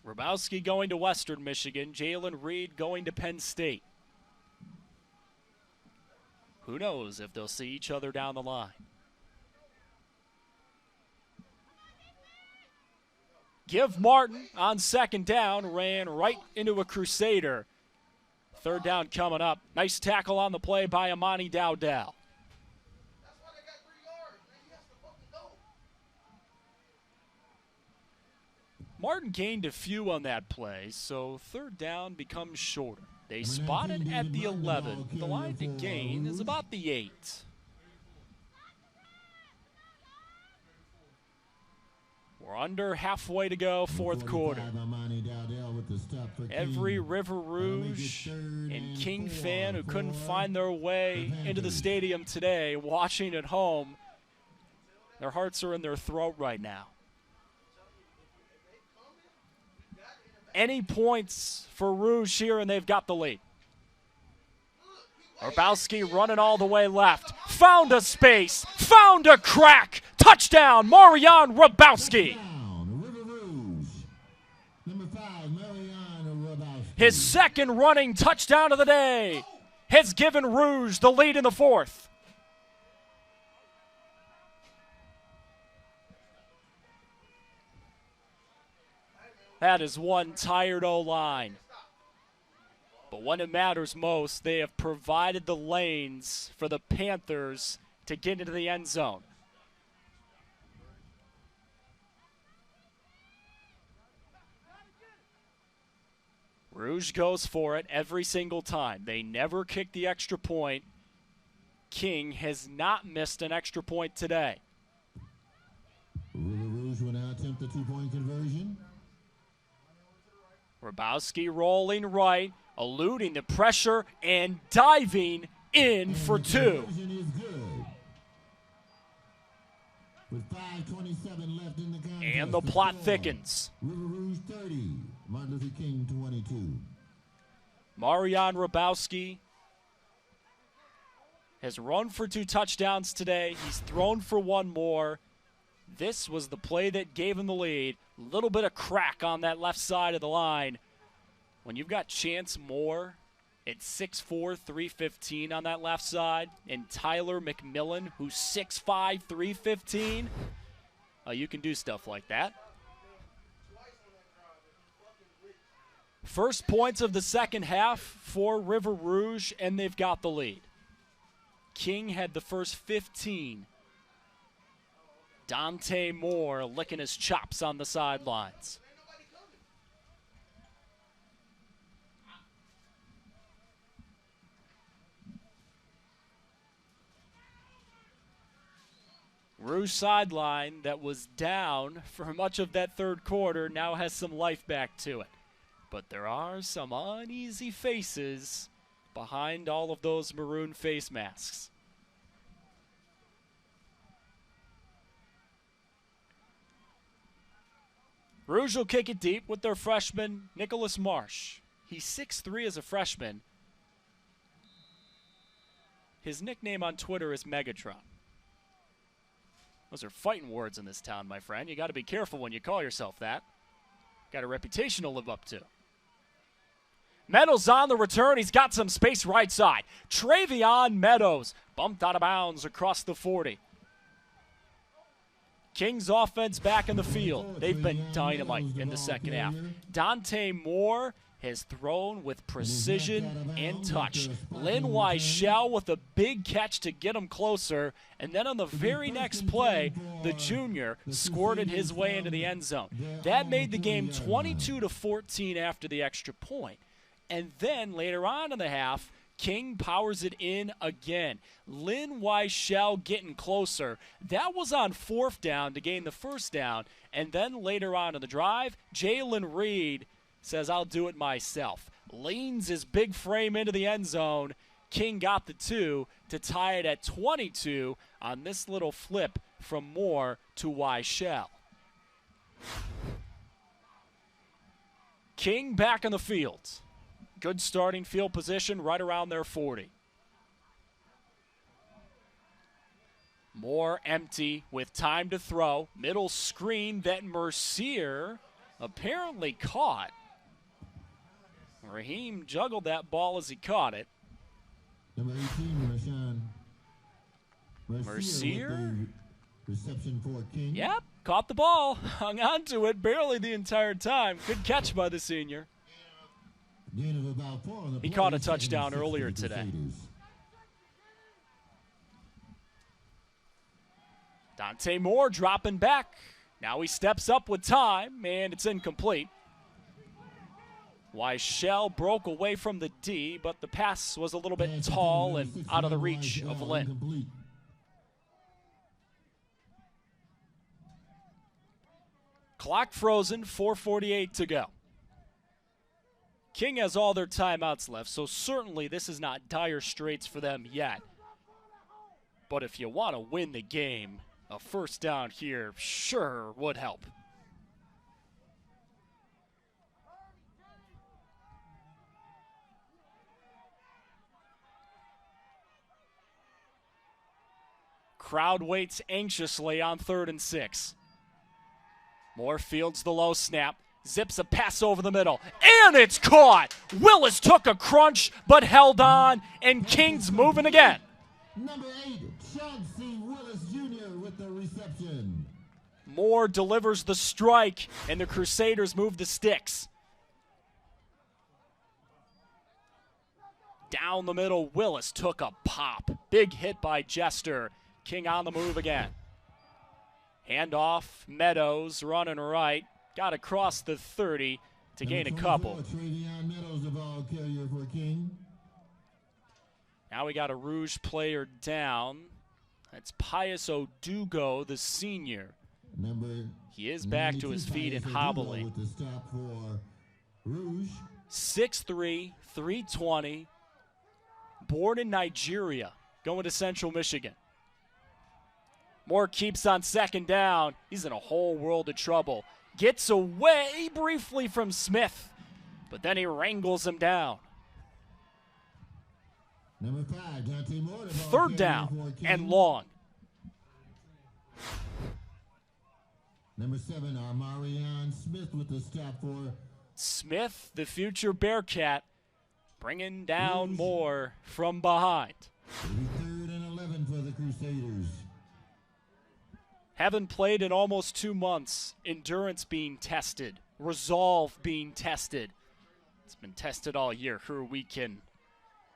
Hrabowski going to Western Michigan. Jalen Reed going to Penn State. Who knows if they'll see each other down the line. Give Martin on second down, ran right into a Crusader. Third down coming up. Nice tackle on the play by Amani Dowdell. Martin gained a few on that play, so third down becomes shorter. They spot it at the 11. The line to gain is about the 8. We're under halfway to go, fourth quarter. Every River Rouge and King fan who couldn't find their way into the stadium today, watching at home, their hearts are in their throat right now. Any points for Rouge here, and they've got the lead. Hrabowski running all the way left. Found a space. Found a crack. Touchdown, Marianne Hrabowski. His second running touchdown of the day has given Rouge the lead in the fourth. That is one tired O-line. But when it matters most, they have provided the lanes for the Panthers to get into the end zone. Rouge goes for it every single time. They never kick the extra point. King has not missed an extra point today. River Rouge will now attempt the two-point conversion. Hrabowski rolling right, eluding the pressure, and diving in for two. With 5:27 left in the contest, and the plot thickens. River Rouge 30, Martin Luther King 22. Marianne Hrabowski has run for 2 touchdowns today. He's thrown for 1 more. This was the play that gave him the lead. Little bit of crack on that left side of the line. When you've got Chance Moore at 6'4", 315 on that left side, and Tyler McMillan, who's 6'5", 315, you can do stuff like that. First points of the second half for River Rouge, and they've got the lead. King had the first 15. Dante Moore licking his chops on the sidelines. Rouge sideline that was down for much of that third quarter now has some life back to it. But there are some uneasy faces behind all of those maroon face masks. Rouge will kick it deep with their freshman, Nicholas Marsh. He's 6'3" as a freshman. His nickname on Twitter is Megatron. Those are fighting words in this town, my friend. You got to be careful when you call yourself that. Got a reputation to live up to. Meadows on the return. He's got some space right side. Travion Meadows bumped out of bounds across the 40. Kings offense back in the field. They've been dynamite in the second half. Dante Moore has thrown with precision and touch. Lynn Weichel with a big catch to get him closer. And then on the very next play, the junior squirted his way into the end zone. That made the game 22-14 after the extra point. And then later on in the half, King powers it in again. Lynn Weichel getting closer. That was on 4th down to gain the 1st down. And then later on in the drive, Jalen Reed says, I'll do it myself. Leans his big frame into the end zone. King got the 2 to tie it at 22 on this little flip from Moore to Weichel. King back on the field. Good starting field position right around their 40. Moore empty with time to throw. Middle screen that Mercier apparently caught. Raheem juggled that ball as he caught it. Number 18, Mercier? Reception for King. Yep, caught the ball. Hung on to it barely the entire time. Good catch by the senior. Gain of about 4 on the He play, caught a 2nd touchdown and 6 earlier for the today. Crusaders. Dante Moore dropping back. Now he steps up with time, and it's incomplete. Weichel broke away from the D, but the pass was a little bit tall and out of the reach of Lynn. Incomplete. Clock frozen, 4:48 to go. King has all their timeouts left, so certainly this is not dire straits for them yet. But if you want to win the game, a 1st down here sure would help. Crowd waits anxiously on 3rd and 6. Moore fields the low snap, zips a pass over the middle, and it's caught! Willis took a crunch, but held on, and King's moving again. Number 8, Chauncey Willis Jr. with the reception. Moore delivers the strike, and the Crusaders move the sticks. Down the middle, Willis took a pop. Big hit by Jester. King on the move again. Handoff, Meadows running right. Got across the 30 to gain a couple. Travion Meadows, the ball carrier for King. Now we got a Rouge player down. That's Pius Odugo, the senior. He is back to his feet and hobbling. With the stop for Rouge. 6'3", 320. Born in Nigeria, going to Central Michigan. Moore keeps on 2nd down. He's in a whole world of trouble. Gets away briefly from Smith, but then he wrangles him down. Number 5, Dante Moore, the ball 3rd carrier down for King. and long. Number 7, Armarion Smith with the stop for Smith, the future Bearcat, bringing down Moore from behind. 3rd and 11 for the Crusaders. Haven't played in almost 2 months. Endurance being tested. Resolve being tested. It's been tested all year.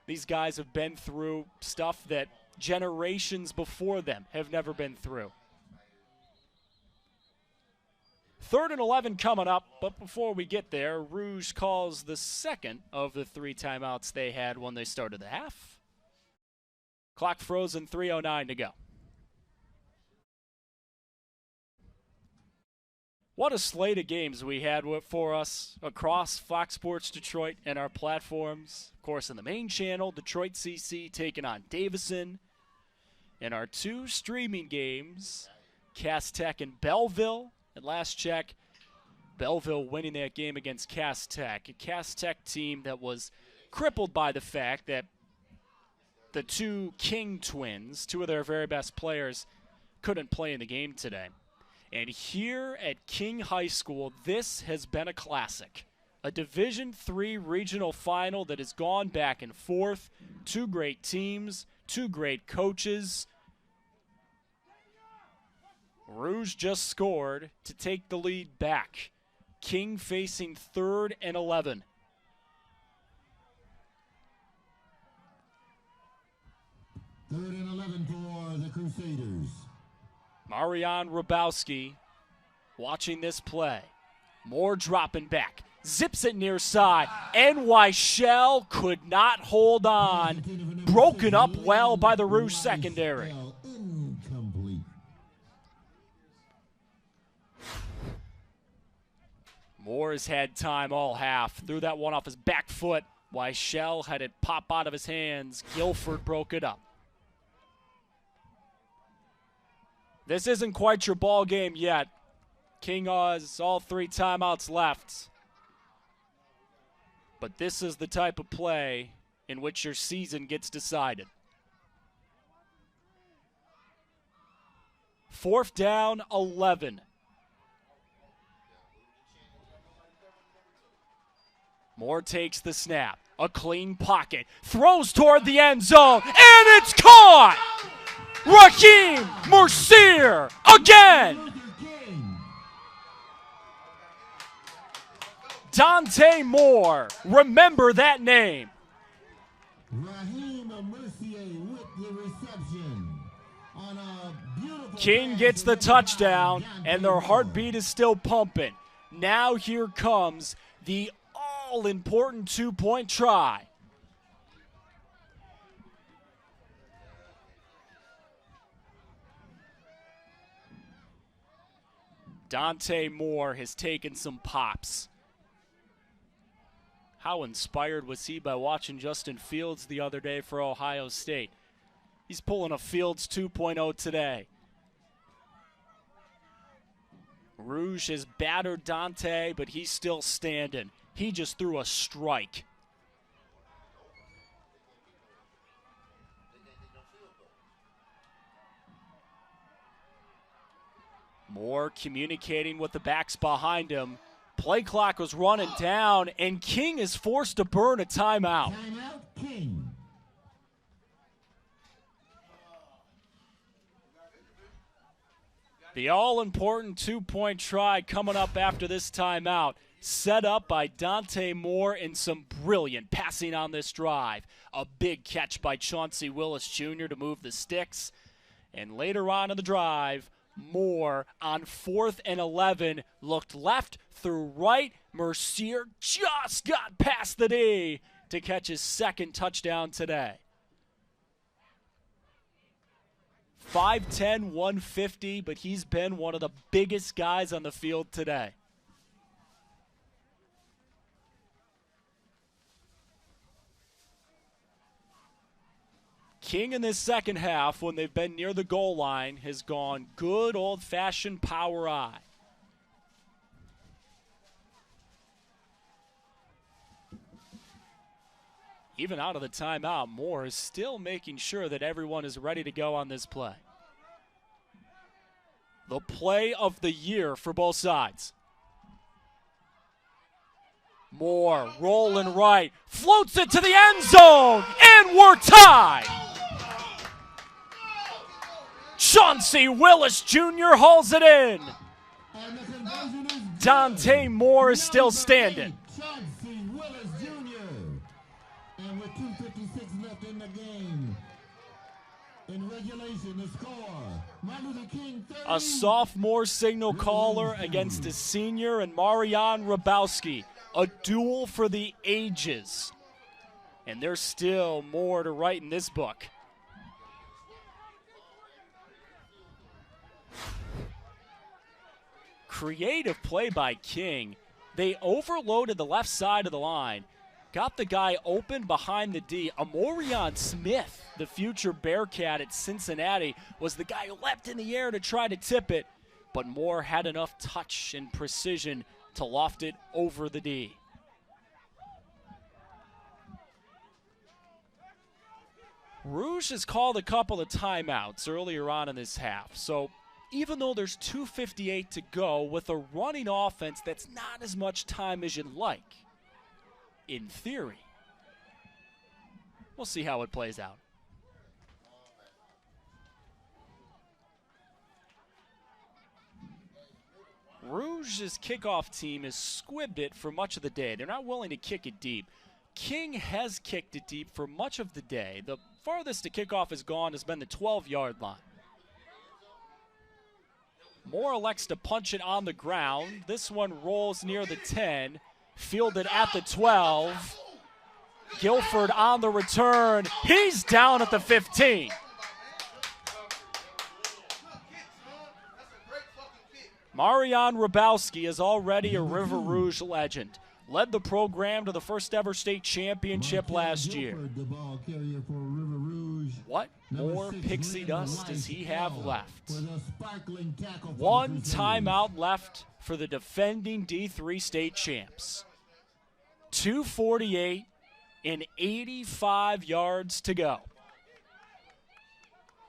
These guys have been through stuff that generations before them have never been through. 3rd and 11 coming up, but before we get there, Rouge calls the 2nd of the 3 timeouts they had when they started the half. Clock frozen, 3:09 to go. What a slate of games we had for us across Fox Sports Detroit and our platforms. Of course, in the main channel, Detroit CC taking on Davison. In our 2 streaming games, Cass Tech and Belleville. At last check, Belleville winning that game against Cass Tech. A Cass Tech team that was crippled by the fact that the 2 King twins, 2 of their very best players, couldn't play in the game today. And here at King High School, this has been a classic. A Division III regional final that has gone back and forth. 2 great teams, 2 great coaches. Rouge just scored to take the lead back. King facing 3rd and 11. Third and 11 for the Crusaders. Marian Rabowski watching this play. Moore dropping back. zips it near side. Weichel could not hold on. Broken up well by the Rouge secondary. Incomplete. Moore has had time all half. Threw that one off his back foot. Weichel had it pop out of his hands. Guilford broke it up. This isn't quite your ball game yet. King has all 3 timeouts left. But this is the type of play in which your season gets decided. 4th down, 11. Moore takes the snap. A clean pocket. Throws toward the end zone. And it's caught! Raheem Mercier again! Dante Moore. Remember that name. Raheem Mercier with the reception. On a beautiful King gets the touchdown, and their heartbeat is still pumping. Now here comes the all-important 2-point try. Dante Moore has taken some pops. How inspired was he by watching Justin Fields the other day for Ohio State? He's pulling a Fields 2.0 today. Rouge has battered Dante, but he's still standing. He just threw a strike. Moore communicating with the backs behind him. Play clock was running down, and King is forced to burn a timeout. Timeout, King. The all-important 2-point try coming up after this timeout, set up by Dante Moore and some brilliant passing on this drive. A big catch by Chauncey Willis Jr. to move the sticks. And later on in the drive, Moore on 4th and 11 looked left through right. Mercier just got past the D to catch his 2nd touchdown today. 5'10", 150, but he's been one of the biggest guys on the field today. King in this second half, when they've been near the goal line, has gone good old-fashioned power I. Even out of the timeout, Moore is still making sure that everyone is ready to go on this play. The play of the year for both sides. Moore rolling right, floats it to the end zone, and we're tied. Chauncey Willis Jr. hauls it in. Dante Moore is still standing. Chauncey Willis Jr. And with 2:56 left in the game, in regulation, the score, Martin Luther King 30. A sophomore signal caller against a senior and Marian Rabowski. A duel for the ages. And there's still more to write in this book. Creative play by King. They overloaded the left side of the line. Got the guy open behind the D. Amorion Smith, the future Bearcat at Cincinnati, was the guy who leapt in the air to try to tip it. But Moore had enough touch and precision to loft it over the D. Rouge has called a couple of timeouts earlier on in this half. So even though there's 2:58 to go with a running offense, that's not as much time as you'd like. In theory. We'll see how it plays out. Rouge's kickoff team has squibbed it for much of the day. They're not willing to kick it deep. King has kicked it deep for much of the day. The farthest the kickoff has gone has been the 12-yard line. Moore elects to punch it on the ground. This one rolls near the 10. fielded at the 12. Guilford on the return. He's down at the 15. Marian Rabowski is already a River Rouge legend. Led the program to the first ever state championship last year. What more pixie dust does he have left? One timeout left for the defending D3 state champs. 2:48 and 85 yards to go.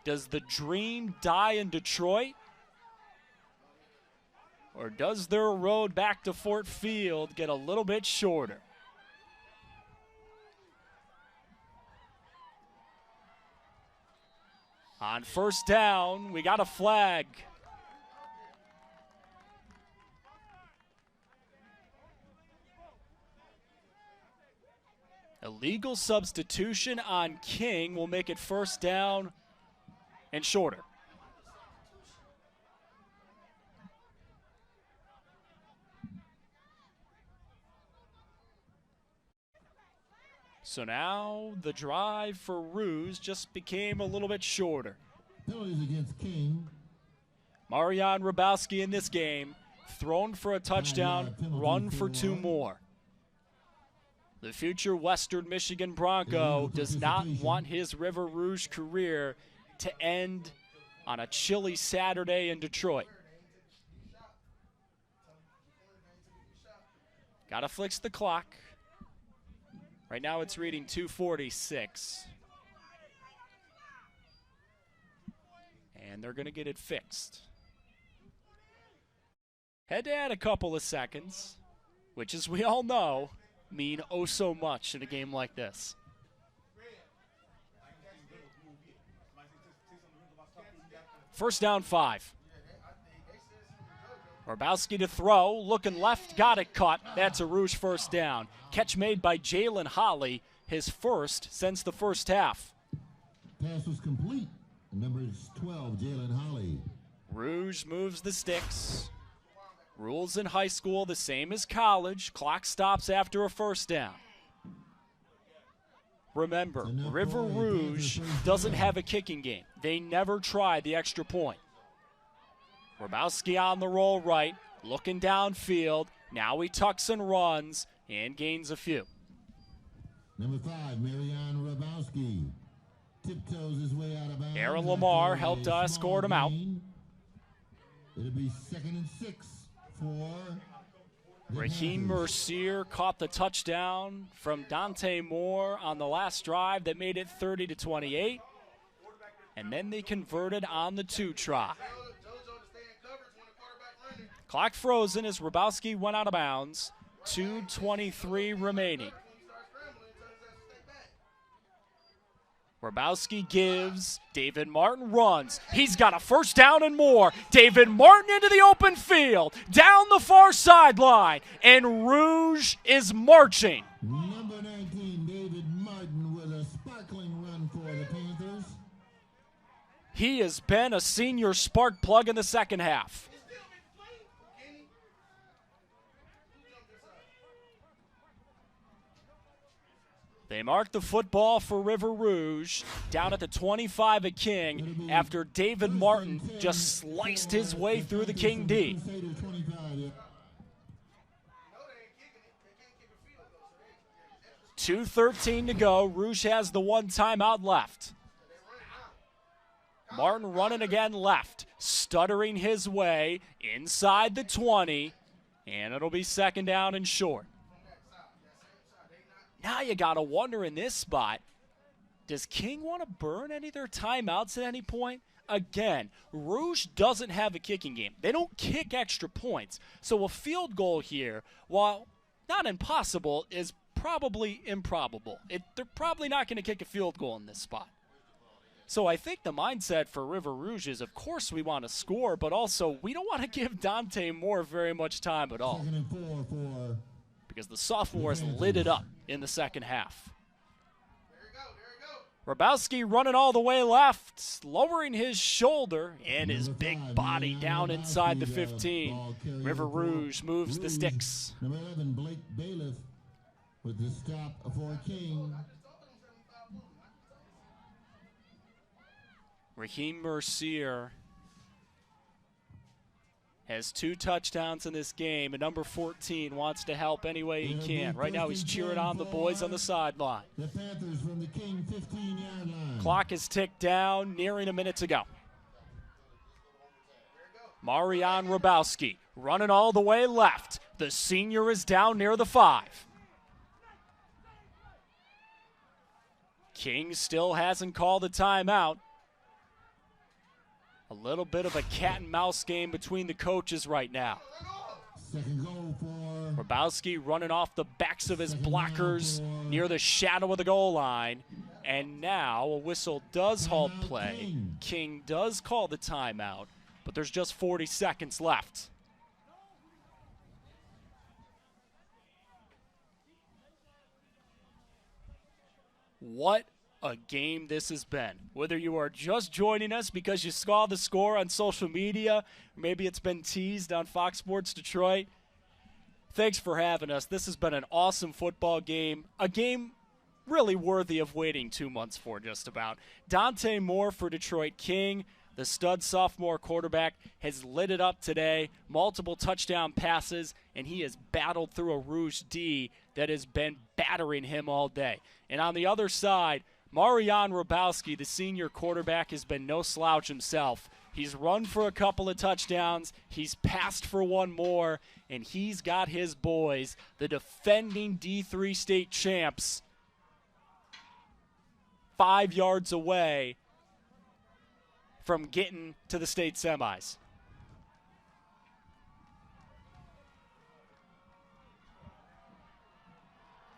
Does the dream die in Detroit? Or does their road back to Fort Field get a little bit shorter? On first down, we got a flag. Illegal substitution on King will make it first down and shorter. So now the drive for Rouge just became a little bit shorter. Penalties against King. Marian Rabowski in this game, thrown for a touchdown, run for 2 more. The future Western Michigan Bronco does not want his River Rouge career to end on a chilly Saturday in Detroit. Gotta fix the clock. Right now it's reading 2:46. And they're going to get it fixed. Had to add a couple of seconds, which, as we all know, mean oh so much in a game like this. First down 5. Rabowski to throw, looking left, got it caught. That's a Rouge first down. Catch made by Jalen Holly, his first since the first half. Pass was complete. Number 12, Jalen Holly. Rouge moves the sticks. Rules in high school the same as college. Clock stops after a first down. Remember, River Rouge doesn't have a kicking game. They never try the extra point. Rabowski on the roll right, looking downfield. Now he tucks and runs and gains a few. Number 5, Marian Rabowski. Tiptoes his way out of bounds. Aaron Lamar helped escort him out. It'll be 2nd and 6 for Raheem Mercier caught the touchdown from Dante Moore on the last drive that made it 30-28. And then they converted on the 2 try. Clock frozen as Rabowski went out of bounds. 2:23 remaining. Rabowski gives. David Martin runs. He's got a first down and more. David Martin into the open field. Down the far sideline. And Rouge is marching. Number 19, David Martin, with a sparkling run for the Panthers. He has been a senior spark plug in the second half. They mark the football for River Rouge down at the 25 of King after David Martin just sliced his way through the King D. 2:13 to go. Rouge has the 1 timeout left. Martin running again left, stuttering his way inside the 20, and it'll be 2nd down and short. Now you got to wonder in this spot, does King want to burn any of their timeouts at any point? Again, Rouge doesn't have a kicking game. They don't kick extra points. So a field goal here, while not impossible, is probably improbable. They're probably not going to kick a field goal in this spot. So I think the mindset for River Rouge is, of course, we want to score, but also we don't want to give Dante Moore very much time at all. 2nd and 4 for because the sophomore has lit it up in the second half. Hrabowski running all the way left, lowering his shoulder and his big body down inside the 15. River Rouge moves the sticks. Number 11, Blake Bailiff with the stop for King. Raheem Mercier has 2 touchdowns in this game, and number 14 wants to help any way he can. Right now he's cheering on the boys on the sideline. The Panthers from the King 15-yard line. Clock is ticked down, nearing a minute to go. Marian Hrabowski running all the way left. The senior is down near the 5. King still hasn't called a timeout. A little bit of a cat and mouse game between the coaches right now. Second goal for Hrabowski running off the backs of his blockers near the shadow of the goal line. And now a whistle does halt play. King does call the timeout, but there's just 40 seconds left. What a game this has been. Whether you are just joining us because you saw the score on social media, or maybe it's been teased on Fox Sports Detroit, thanks for having us. This has been an awesome football game, a game really worthy of waiting 2 months for just about. Dante Moore for Detroit King, the stud sophomore quarterback, has lit it up today, multiple touchdown passes, and he has battled through a Rouge D that has been battering him all day. And on the other side, Marian Hrabowski, the senior quarterback, has been no slouch himself. He's run for a couple of touchdowns, he's passed for one more, and he's got his boys, the defending D3 state champs, 5 yards away from getting to the state semis.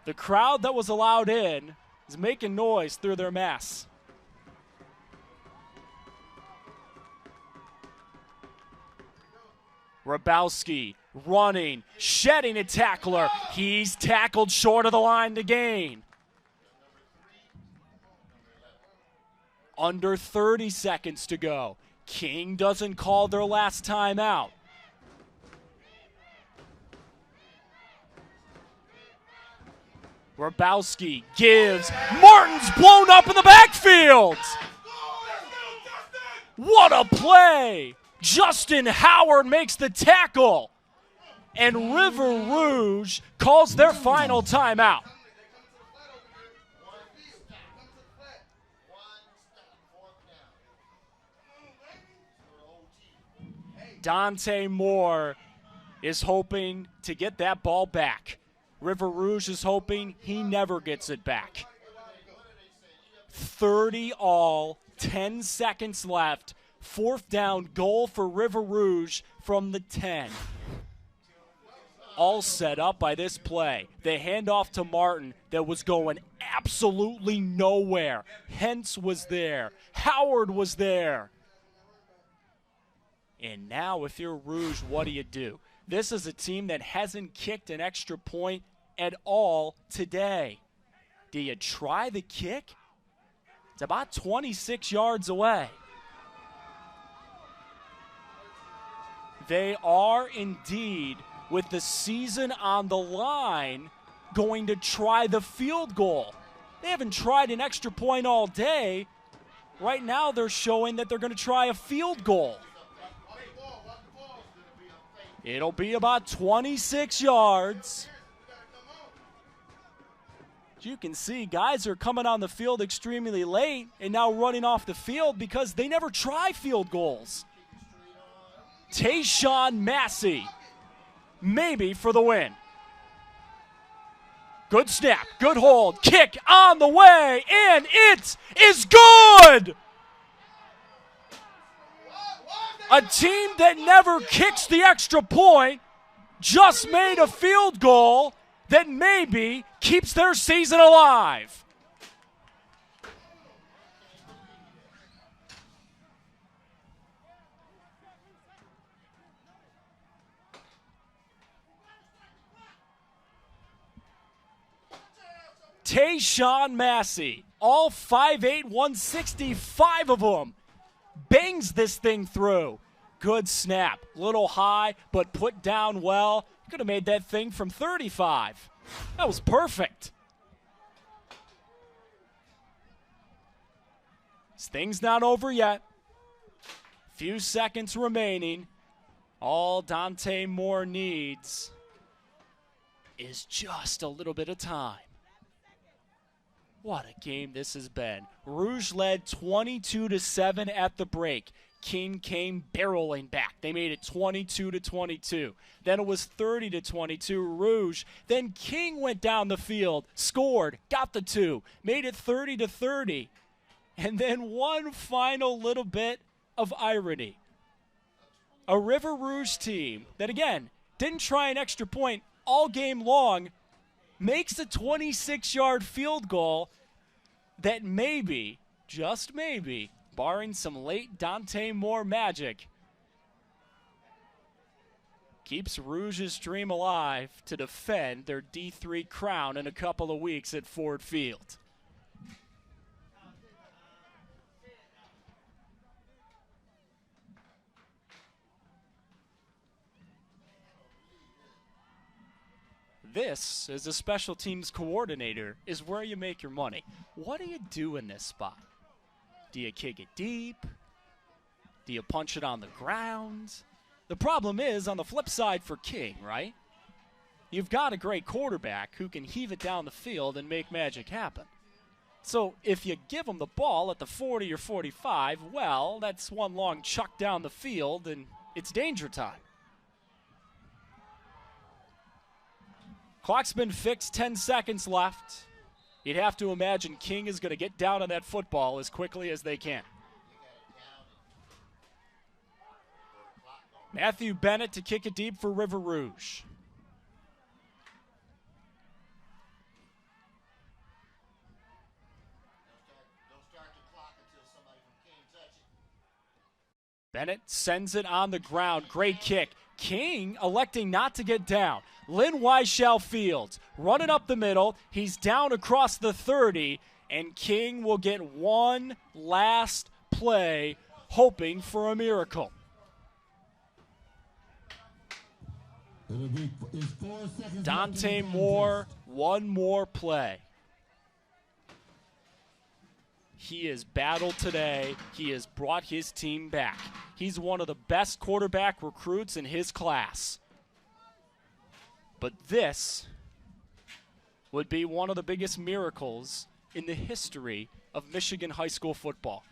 The crowd that was allowed in is making noise through their masks. Hrabowski running, shedding a tackler. He's tackled short of the line to gain. Under 30 seconds to go. King doesn't call their last timeout. Hrabowski gives. Martin's blown up in the backfield. What a play. Justin Howard makes the tackle. And River Rouge calls their final timeout. Dante Moore is hoping to get that ball back. River Rouge is hoping he never gets it back. 30 all, 10 seconds left. 4th down, goal for River Rouge from the 10. All set up by this play. The handoff to Martin that was going absolutely nowhere. Hentz was there. Howard was there. And now if you're Rouge, what do? This is a team that hasn't kicked an extra point at all today. Do you try the kick? It's about 26 yards away. They are indeed, with the season on the line, going to try the field goal. They haven't tried an extra point all day. Right now they're showing that they're going to try a field goal. It'll be about 26 yards. As you can see, guys are coming on the field extremely late and now running off the field because they never try field goals. Tayshawn Massey, maybe for the win. Good snap, good hold, kick on the way, and it is good! A team that never kicks the extra point just made a field goal that maybe keeps their season alive. Tayshawn Massey, all 5'8", 165 of them, bangs this thing through. Good snap, little high, but put down well. Could have made that thing from 35. That was perfect. This thing's not over yet. Few seconds remaining. All Dante Moore needs is just a little bit of time. What a game this has been. Rouge led 22-7 at the break. King came barreling back. They made it 22-22. Then it was 30-22 Rouge. Then King went down the field, scored, got the 2, made it 30-30. And then one final little bit of irony. A River Rouge team that, again, didn't try an extra point all game long, makes a 26-yard field goal that maybe, just maybe, barring some late Dante Moore magic, keeps Rouge's dream alive to defend their D3 crown in a couple of weeks at Ford Field. This, as a special teams coordinator, is where you make your money. What do you do in this spot? Do you kick it deep? Do you punch it on the ground? The problem is, on the flip side for King, right? You've got a great quarterback who can heave it down the field and make magic happen. So if you give him the ball at the 40 or 45, well, that's one long chuck down the field, and it's danger time. Clock's been fixed, 10 seconds left. You'd have to imagine King is going to get down on that football as quickly as they can. Matthew Bennett to kick it deep for River Rouge. Bennett sends it on the ground. Great kick. King electing not to get down. Lynn Weichel Fields running up the middle. He's down across the 30, and King will get one last play, hoping for a miracle. Dante Moore, one more play. He has battled today. He has brought his team back. He's one of the best quarterback recruits in his class. But this would be one of the biggest miracles in the history of Michigan high school football.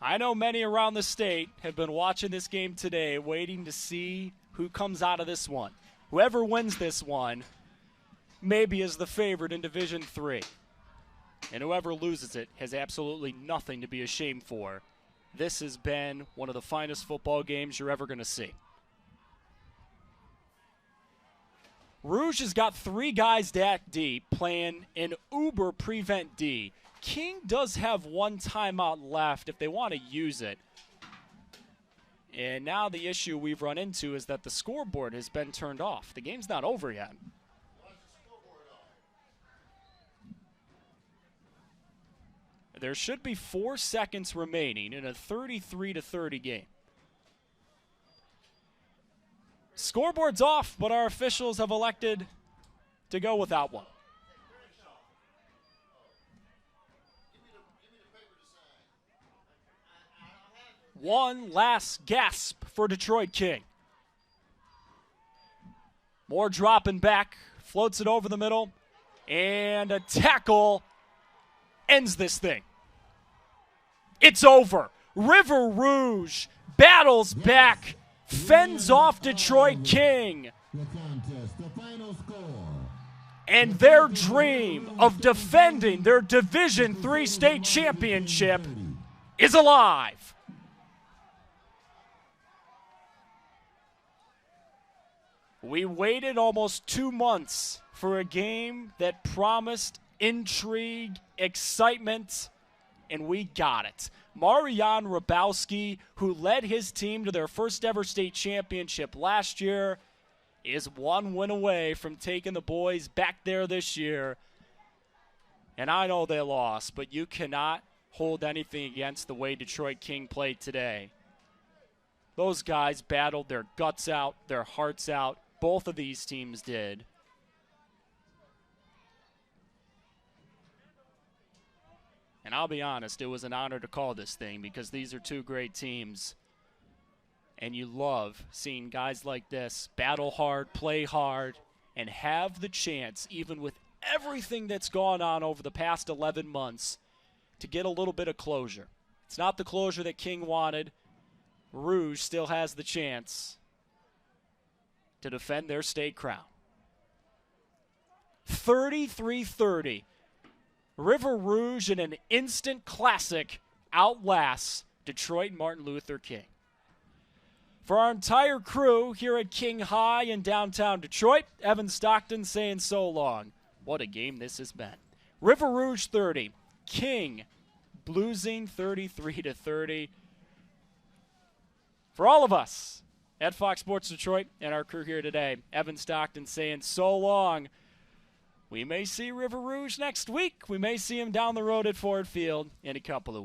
I know many around the state have been watching this game today, waiting to see who comes out of this one. Whoever wins this one maybe is the favorite in Division III. And whoever loses it has absolutely nothing to be ashamed for. This has been one of the finest football games you're ever going to see. Rouge has got 3 guys that deep playing an uber prevent D. King does have 1 timeout left if they want to use it. And now the issue we've run into is that the scoreboard has been turned off. The game's not over yet. There should be 4 seconds remaining in a 33-30 game. Scoreboard's off, but our officials have elected to go without one. One last gasp for Detroit King. Moore dropping back, floats it over the middle, and a tackle ends this thing. It's over. River Rouge battles back, fends off Detroit King. And their dream of defending their Division III state championship is alive. We waited almost 2 months for a game that promised intrigue, excitement, and we got it. Marian Rabowski, who led his team to their first ever state championship last year, is one win away from taking the boys back there this year. And I know they lost, but you cannot hold anything against the way Detroit King played today. Those guys battled their guts out, their hearts out. Both of these teams did. And I'll be honest, it was an honor to call this thing because these are two great teams. And you love seeing guys like this battle hard, play hard, and have the chance, even with everything that's gone on over the past 11 months, to get a little bit of closure. It's not the closure that King wanted. Rouge still has the chance to defend their state crown. 33-30. River Rouge in an instant classic outlasts Detroit Martin Luther King. For our entire crew here at King High in downtown Detroit, Evan Stockton saying so long. What a game this has been. River Rouge 30, King bluesing 33-30. For all of us at Fox Sports Detroit and our crew here today, Evan Stockton saying so long. We may see River Rouge next week. We may see him down the road at Ford Field in a couple of weeks.